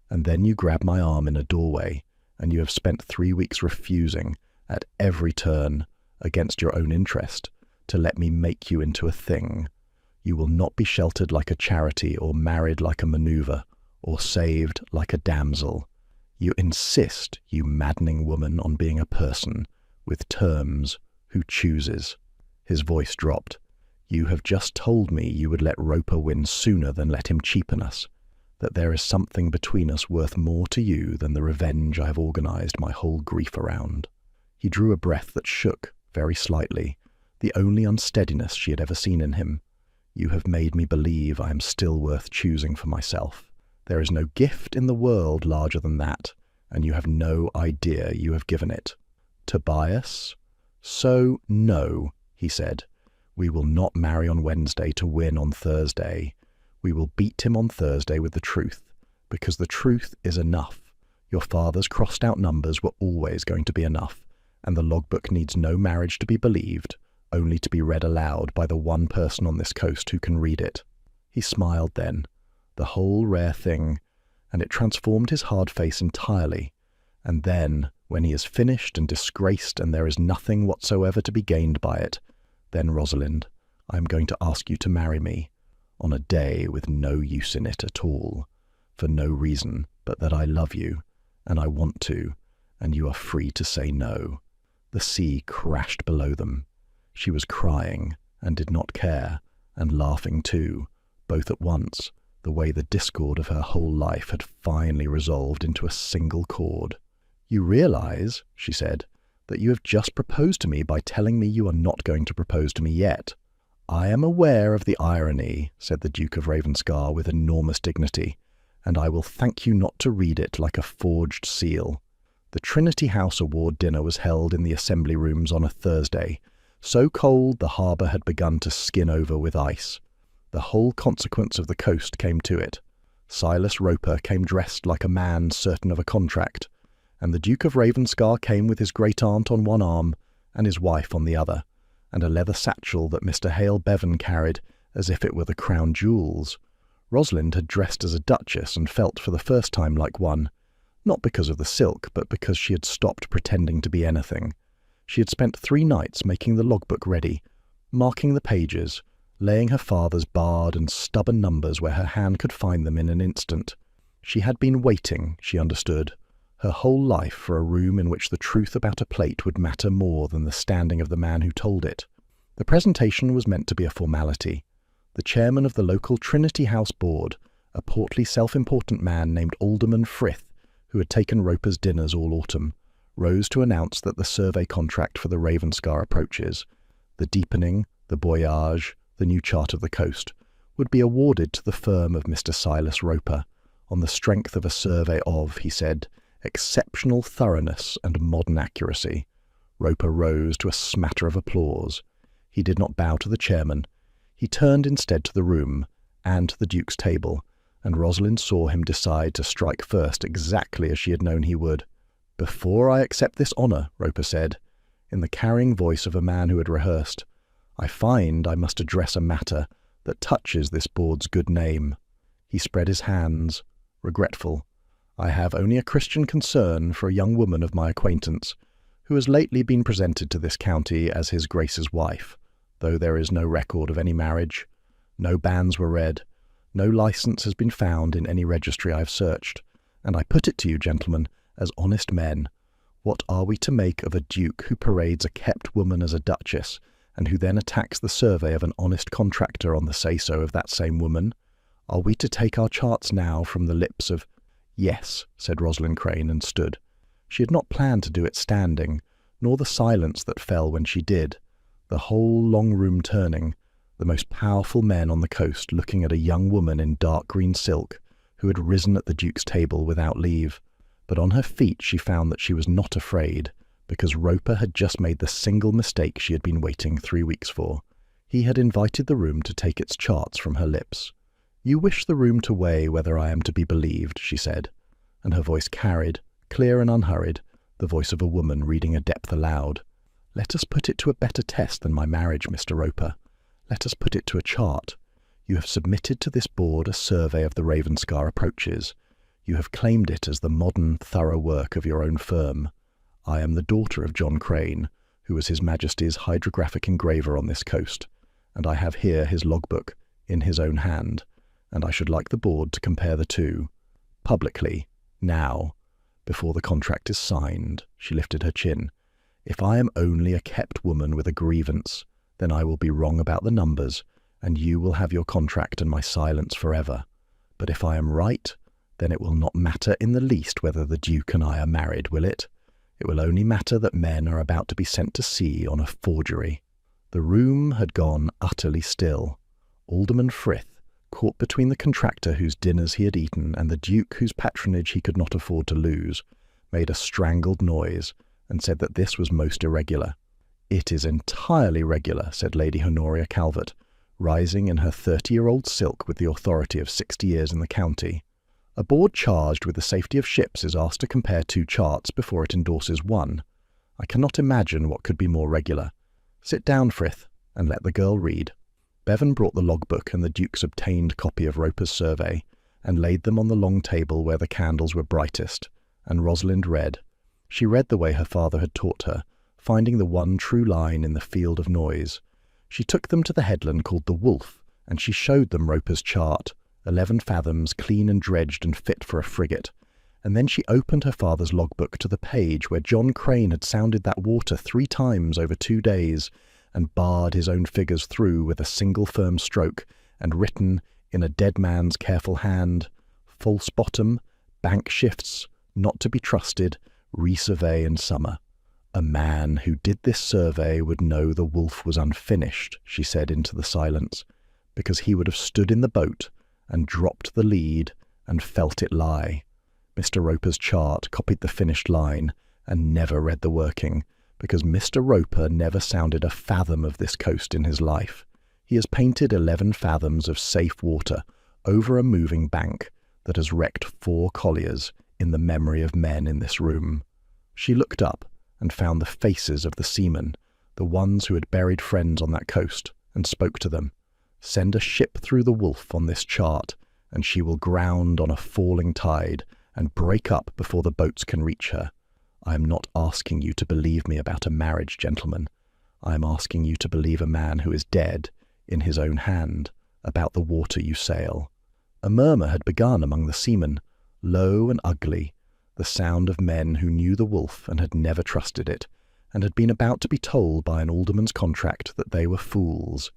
"And then you grabbed my arm in a doorway, and you have spent 3 weeks refusing, at every turn, against your own interest, to let me make you into a thing. You will not be sheltered like a charity, or married like a manoeuvre, or saved like a damsel. You insist, you maddening woman, on being a person, with terms, who chooses." His voice dropped. "You have just told me you would let Roper win sooner than let him cheapen us, that there is something between us worth more to you than the revenge I have organized my whole grief around." He drew a breath that shook, very slightly, the only unsteadiness she had ever seen in him. "You have made me believe I am still worth choosing for myself. There is no gift in the world larger than that, and you have no idea you have given it." "Tobias?" "So, no," he said. "We will not marry on Wednesday to win on Thursday. We will beat him on Thursday with the truth, because the truth is enough. Your father's crossed-out numbers were always going to be enough, and the logbook needs no marriage to be believed, only to be read aloud by the one person on this coast who can read it." He smiled then, the whole rare thing, and it transformed his hard face entirely. "And then, when he is finished and disgraced and there is nothing whatsoever to be gained by it, then, Rosalind, I am going to ask you to marry me, on a day with no use in it at all, for no reason but that I love you, and I want to, and you are free to say no." The sea crashed below them. She was crying, and did not care, and laughing too, both at once, the way the discord of her whole life had finally resolved into a single chord. "You realize," she said, "that you have just proposed to me by telling me you are not going to propose to me yet." "I am aware of the irony," said the Duke of Ravenscar with enormous dignity, "and I will thank you not to read it like a forged seal." The Trinity House award dinner was held in the assembly rooms on a Thursday, so cold the harbour had begun to skin over with ice. The whole consequence of the coast came to it. Silas Roper came dressed like a man certain of a contract, and the Duke of Ravenscar came with his great-aunt on one arm and his wife on the other, and a leather satchel that Mr. Hale Bevan carried as if it were the crown jewels. Rosalind had dressed as a duchess and felt for the first time like one, not because of the silk, but because she had stopped pretending to be anything. She had spent 3 nights making the logbook ready, marking the pages, laying her father's barred and stubborn numbers where her hand could find them in an instant. She had been waiting, she understood, her whole life for a room in which the truth about a plate would matter more than the standing of the man who told it. The presentation was meant to be a formality. The chairman of the local Trinity House board, a portly, self-important man named Alderman Frith, who had taken Roper's dinners all autumn, rose to announce that the survey contract for the Ravenscar approaches, the deepening, the Boyage, the new chart of the coast, would be awarded to the firm of Mr. Silas Roper, on the strength of a survey of, he said, exceptional thoroughness and modern accuracy. Roper rose to a smatter of applause. He did not bow to the chairman. He turned instead to the room, and to the Duke's table, and Rosalind saw him decide to strike first exactly as she had known he would. "Before I accept this honour," Roper said, in the carrying voice of a man who had rehearsed, "I find I must address a matter that touches this board's good name." He spread his hands, regretful. "I have only a Christian concern for a young woman of my acquaintance, who has lately been presented to this county as his Grace's wife, though there is no record of any marriage. No banns were read. No licence has been found in any registry I have searched. And I put it to you, gentlemen, as honest men, what are we to make of a duke who parades a kept woman as a duchess, and who then attacks the survey of an honest contractor on the say-so of that same woman? Are we to take our charts now from the lips of—" "Yes," said Rosalind Crane, and stood. She had not planned to do it standing, nor the silence that fell when she did, the whole long room turning, the most powerful men on the coast looking at a young woman in dark green silk, who had risen at the Duke's table without leave. But on her feet she found that she was not afraid, because Roper had just made the single mistake she had been waiting 3 weeks for. He had invited the room to take its charts from her lips. "You wish the room to weigh whether I am to be believed," she said, and her voice carried, clear and unhurried, the voice of a woman reading a depth aloud. "Let us put it to a better test than my marriage, Mr. Roper. Let us put it to a chart. You have submitted to this board a survey of the Ravenscar approaches. You have claimed it as the modern, thorough work of your own firm. I am the daughter of John Crane, who was His Majesty's hydrographic engraver on this coast, and I have here his logbook, in his own hand, and I should like the board to compare the two. Publicly, now, before the contract is signed." She lifted her chin. "If I am only a kept woman with a grievance, then I will be wrong about the numbers, and you will have your contract and my silence forever. But if I am right, then it will not matter in the least whether the Duke and I are married, will it? It will only matter that men are about to be sent to sea on a forgery." The room had gone utterly still. Alderman Frith, caught between the contractor whose dinners he had eaten and the Duke whose patronage he could not afford to lose, made a strangled noise, and said that this was most irregular. "It is entirely regular," said Lady Honoria Calvert, rising in her 30-year-old silk with the authority of 60 years in the county. "A board charged with the safety of ships is asked to compare 2 charts before it endorses one. I cannot imagine what could be more regular. Sit down, Frith, and let the girl read." Bevan brought the logbook and the Duke's obtained copy of Roper's survey, and laid them on the long table where the candles were brightest, and Rosalind read. She read the way her father had taught her, finding the one true line in the field of noise. She took them to the headland called the Wolf, and she showed them Roper's chart, 11 fathoms, clean and dredged and fit for a frigate. And then she opened her father's logbook to the page where John Crane had sounded that water 3 times over 2 days, and barred his own figures through with a single firm stroke, and written, in a dead man's careful hand, "False bottom, bank shifts, not to be trusted, resurvey in summer." "A man who did this survey would know the Wolf was unfinished," she said into the silence, "because he would have stood in the boat and dropped the lead and felt it lie. Mr. Roper's chart copied the finished line and never read the working, because Mr. Roper never sounded a fathom of this coast in his life. He has painted 11 fathoms of safe water over a moving bank that has wrecked 4 colliers in the memory of men in this room." She looked up and found the faces of the seamen, the ones who had buried friends on that coast, and spoke to them. "Send a ship through the Wolf on this chart, and she will ground on a falling tide and break up before the boats can reach her. I am not asking you to believe me about a marriage, gentlemen. I am asking you to believe a man who is dead, in his own hand, about the water you sail." A murmur had begun among the seamen. low and ugly, the sound of men who knew the wolf and had never trusted it, and had been about to be told by an alderman's contract that they were fools.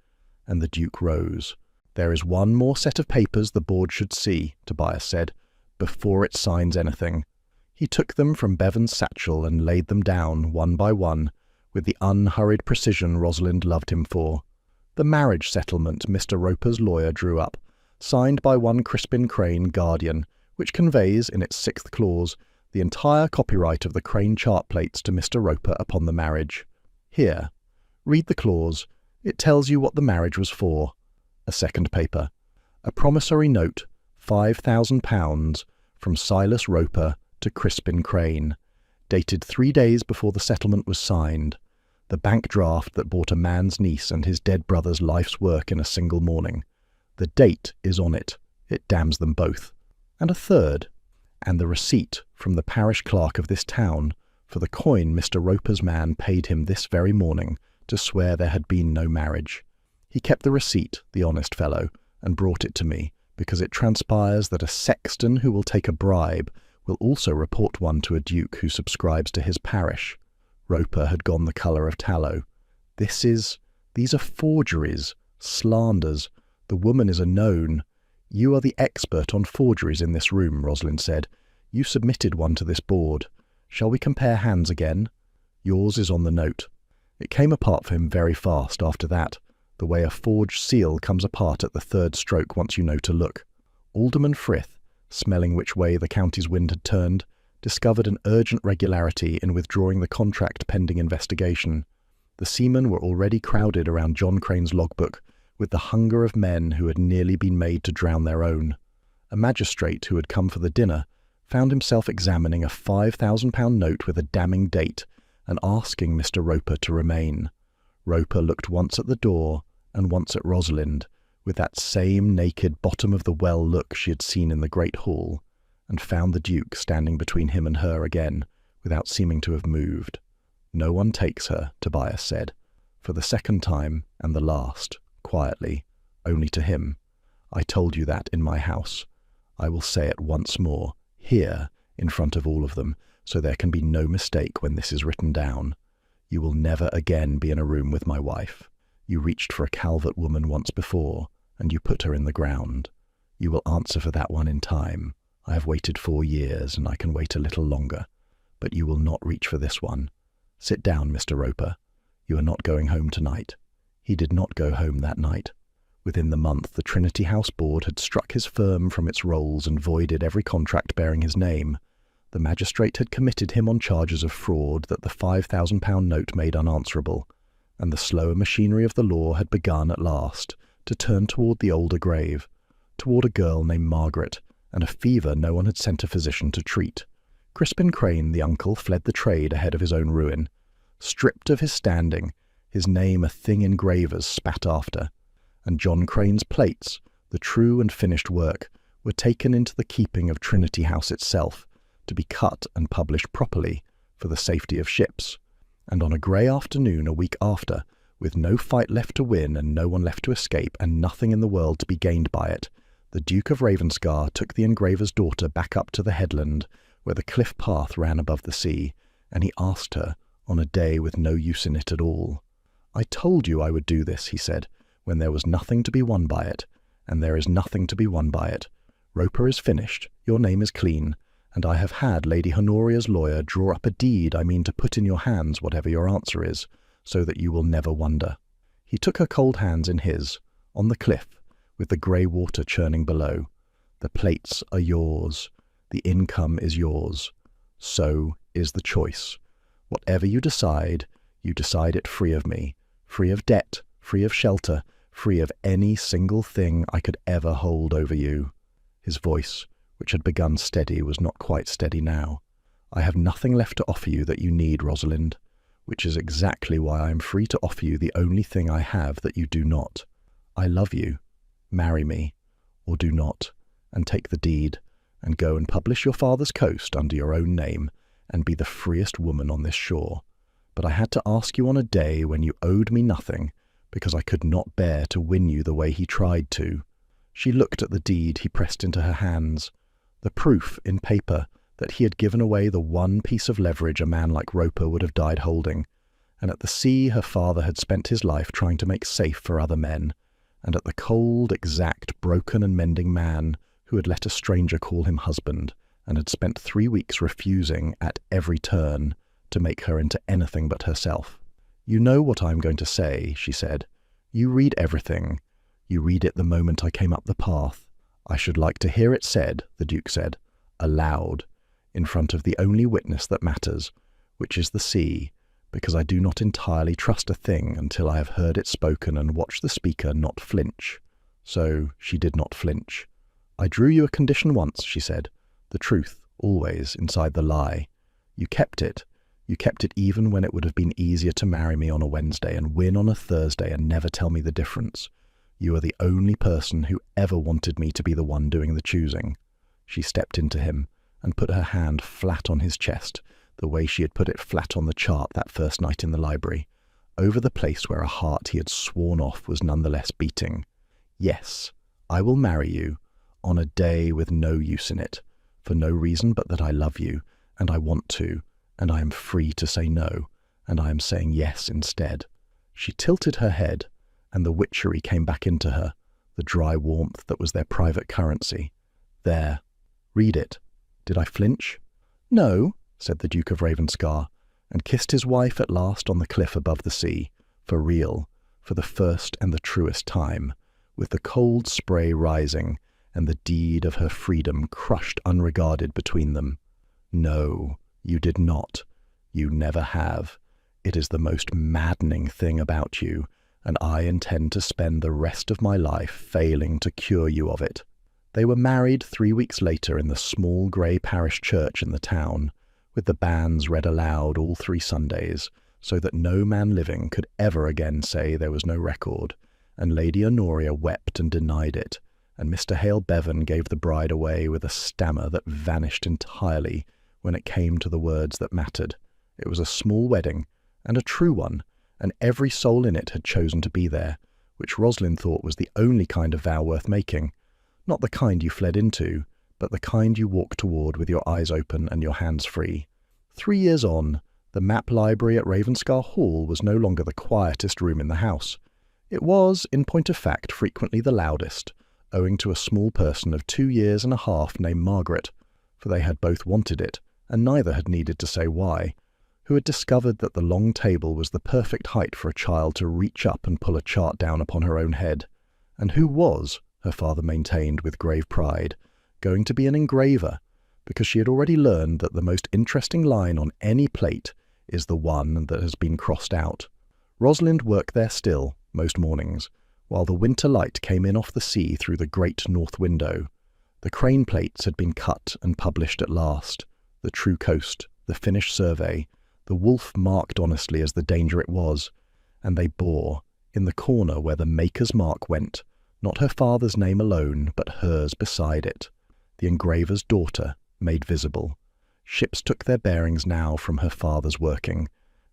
And the Duke rose. "There is one more set of papers the board should see," Tobias said, "before it signs anything." He took them from Bevan's satchel and laid them down, one by one, with the unhurried precision Rosalind loved him for. The marriage settlement Mr. Roper's lawyer drew up, signed by one Crispin Crane, guardian, which conveys, in its 6th clause, the entire copyright of the Crane chart plates to Mr. Roper upon the marriage. Here, read the clause. It tells you what the marriage was for. A second paper. A promissory note, £5,000, from Silas Roper to Crispin Crane, dated 3 days before the settlement was signed, the bank draft that bought a man's niece and his dead brother's life's work in a single morning. The date is on it. It damns them both. And a third, and the receipt from the parish clerk of this town for the coin Mr. Roper's man paid him this very morning to swear there had been no marriage. He kept the receipt, the honest fellow, and brought it to me, because it transpires that a sexton who will take a bribe will also report one to a duke who subscribes to his parish. Roper had gone the colour of tallow. These are forgeries, slanders. The woman is a known. You are the expert on forgeries in this room, Rosalind said. You submitted one to this board. Shall we compare hands again? Yours is on the note. It came apart for him very fast after that, the way a forged seal comes apart at the 3rd stroke once you know to look. Alderman Frith, smelling which way the county's wind had turned, discovered an urgent regularity in withdrawing the contract pending investigation. The seamen were already crowded around John Crane's logbook, with the hunger of men who had nearly been made to drown their own. A magistrate who had come for the dinner found himself examining a £5,000 note with a damning date and asking Mr. Roper to remain. Roper looked once at the door and once at Rosalind, with that same naked bottom-of-the-well look she had seen in the great hall, and found the Duke standing between him and her again, without seeming to have moved. "No one takes her," Tobias said, for the second time and the last, quietly, only to him. "I told you that in my house. I will say it once more, here, in front of all of them, so there can be no mistake when this is written down. You will never again be in a room with my wife. You reached for a Calvert woman once before, and you put her in the ground. You will answer for that one in time. I have waited 4 years, and I can wait a little longer. But you will not reach for this one. Sit down, Mr. Roper. You are not going home tonight." He did not go home that night. Within the month, the Trinity House Board had struck his firm from its rolls and voided every contract bearing his name. The magistrate had committed him on charges of fraud that the £5,000 note made unanswerable, and the slower machinery of the law had begun at last to turn toward the older grave, toward a girl named Margaret, and a fever no one had sent a physician to treat. Crispin Crane, the uncle, fled the trade ahead of his own ruin. Stripped of his standing, his name a thing engravers spat after, and John Crane's plates, the true and finished work, were taken into the keeping of Trinity House itself, to be cut and published properly for the safety of ships. And on a grey afternoon a week after, with no fight left to win and no one left to escape and nothing in the world to be gained by it, the Duke of Ravenscar took the engraver's daughter back up to the headland where the cliff path ran above the sea, and he asked her, on a day with no use in it at all. "I told you I would do this," he said, "when there was nothing to be won by it, and there is nothing to be won by it. Roper is finished, your name is clean, and I have had Lady Honoria's lawyer draw up a deed I mean to put in your hands whatever your answer is, so that you will never wonder." He took her cold hands in his, on the cliff, with the grey water churning below. "The plates are yours. The income is yours. So is the choice. Whatever you decide it free of me, free of debt, free of shelter, free of any single thing I could ever hold over you." His voice, which had begun steady, was not quite steady now. "I have nothing left to offer you that you need, Rosalind, which is exactly why I am free to offer you the only thing I have that you do not. I love you. Marry me, or do not, and take the deed, and go and publish your father's coast under your own name, and be the freest woman on this shore. But I had to ask you on a day when you owed me nothing, because I could not bear to win you the way he tried to." She looked at the deed he pressed into her hands. The proof in paper that he had given away the one piece of leverage a man like Roper would have died holding. And at the sea her father had spent his life trying to make safe for other men, and at the cold, exact, broken and mending man who had let a stranger call him husband, and had spent 3 weeks refusing at every turn to make her into anything but herself. "You know what I am going to say," she said. "You read everything. You read it the moment I came up the path. I should like to hear it said," the Duke said, aloud, in front of the only witness that matters, which is the sea, because I do not entirely trust a thing until I have heard it spoken and watched the speaker not flinch. So she did not flinch. "I drew you a condition once," she said. "The truth, always, inside the lie. You kept it. You kept it even when it would have been easier to marry me on a Wednesday and win on a Thursday and never tell me the difference. You are the only person who ever wanted me to be the one doing the choosing." She stepped into him and put her hand flat on his chest, the way she had put it flat on the chart that first night in the library, over the place where a heart he had sworn off was nonetheless beating. "Yes, I will marry you, on a day with no use in it, for no reason but that I love you, and I want to, and I am free to say no, and I am saying yes instead." She tilted her head, and the witchery came back into her, the dry warmth that was their private currency. "There, read it. Did I flinch?" "No," said the Duke of Ravenscar, and kissed his wife at last on the cliff above the sea, for real, for the first and the truest time, with the cold spray rising, and the deed of her freedom crushed unregarded between them. "No, you did not. You never have. It is the most maddening thing about you, and I intend to spend the rest of my life failing to cure you of it." They were married 3 weeks later in the small grey parish church in the town, with the banns read aloud all 3 Sundays, so that no man living could ever again say there was no record, and Lady Honoria wept and denied it, and Mr. Hale Bevan gave the bride away with a stammer that vanished entirely when it came to the words that mattered. It was a small wedding, and a true one, and every soul in it had chosen to be there, which Rosalind thought was the only kind of vow worth making. Not the kind you fled into, but the kind you walked toward with your eyes open and your hands free. 3 years on, the map library at Ravenscar Hall was no longer the quietest room in the house. It was, in point of fact, frequently the loudest, owing to a small person of 2 years and a half named Margaret, for they had both wanted it, and neither had needed to say why, who had discovered that the long table was the perfect height for a child to reach up and pull a chart down upon her own head, and who was, her father maintained with grave pride, going to be an engraver, because she had already learned that the most interesting line on any plate is the one that has been crossed out. Rosalind worked there still, most mornings, while the winter light came in off the sea through the great north window. The crane plates had been cut and published at last, the true coast, the finished survey, the wolf marked honestly as the danger it was, and they bore, in the corner where the maker's mark went, not her father's name alone, but hers beside it, the engraver's daughter, made visible. Ships took their bearings now from her father's working,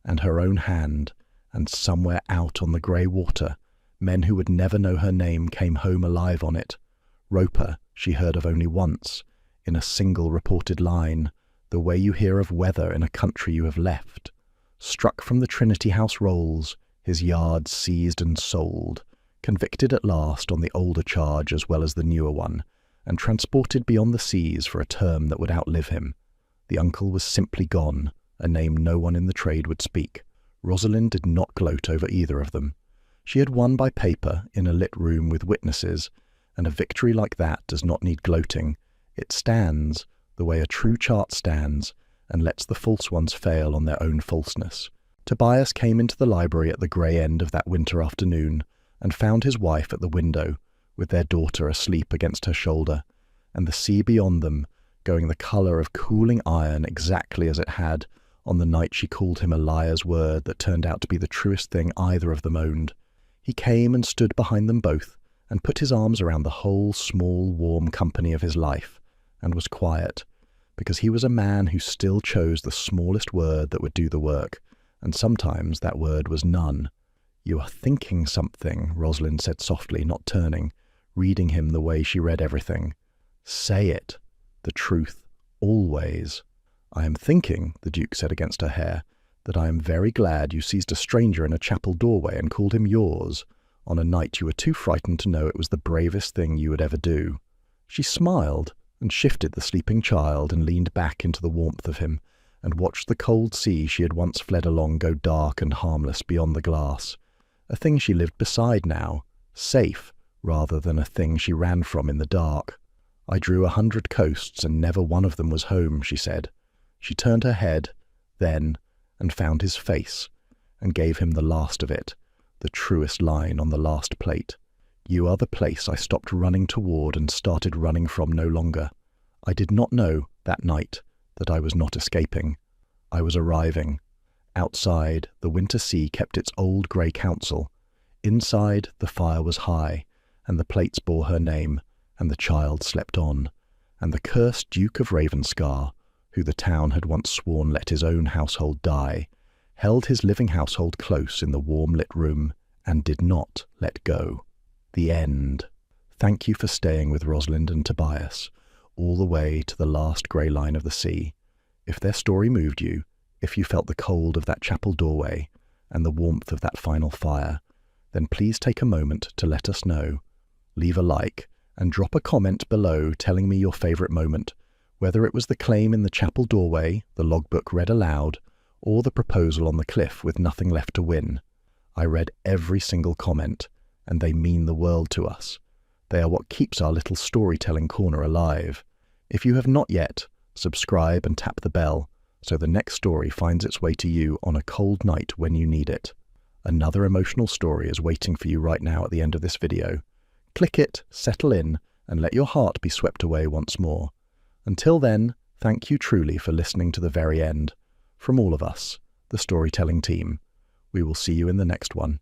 and her own hand, and somewhere out on the grey water, men who would never know her name came home alive on it. Roper she heard of only once, in a single reported line, the way you hear of weather in a country you have left. Struck from the Trinity House rolls, his yards seized and sold, convicted at last on the older charge as well as the newer one, and transported beyond the seas for a term that would outlive him. The uncle was simply gone, a name no one in the trade would speak. Rosalind did not gloat over either of them. She had won by paper in a lit room with witnesses, and a victory like that does not need gloating. It stands, the way a true chart stands, and lets the false ones fail on their own falseness. Tobias came into the library at the grey end of that winter afternoon, and found his wife at the window, with their daughter asleep against her shoulder, and the sea beyond them, going the colour of cooling iron exactly as it had on the night she called him a liar's word that turned out to be the truest thing either of them owned. He came and stood behind them both, and put his arms around the whole small, warm company of his life, and was quiet, because he was a man who still chose the smallest word that would do the work, and sometimes that word was none. "You are thinking something," Rosalind said softly, not turning, reading him the way she read everything. "Say it." the truth, always. I am thinking, the Duke said against her hair, that I am very glad you seized a stranger in a chapel doorway and called him yours, on a night you were too frightened to know it was the bravest thing you would ever do. She smiled and shifted the sleeping child and leaned back into the warmth of him and watched the cold sea she had once fled along go dark and harmless beyond the glass, a thing she lived beside now, safe rather than a thing she ran from in the dark. I drew 100 coasts and never one of them was home, she said. She turned her head, then, and found his face, and gave him the last of it, the truest line on the last plate. You are the place I stopped running toward and started running from no longer. I did not know, that night, that I was not escaping. I was arriving. Outside, the winter sea kept its old grey counsel. Inside, the fire was high, and the plates bore her name, and the child slept on. And the cursed Duke of Ravenscar, who the town had once sworn let his own household die, held his living household close in the warm-lit room, and did not let go. The end. Thank you for staying with Rosalind and Tobias, all the way to the last grey line of the sea. If their story moved you, if you felt the cold of that chapel doorway, and the warmth of that final fire, then please take a moment to let us know. Leave a like, and drop a comment below telling me your favourite moment, whether it was the claim in the chapel doorway, the logbook read aloud, or the proposal on the cliff with nothing left to win. I read every single comment, and they mean the world to us. They are what keeps our little storytelling corner alive. If you have not yet, subscribe and tap the bell, so the next story finds its way to you on a cold night when you need it. Another emotional story is waiting for you right now at the end of this video. Click it, settle in, and let your heart be swept away once more. Until then, thank you truly for listening to the very end. From all of us, the storytelling team. We will see you in the next one.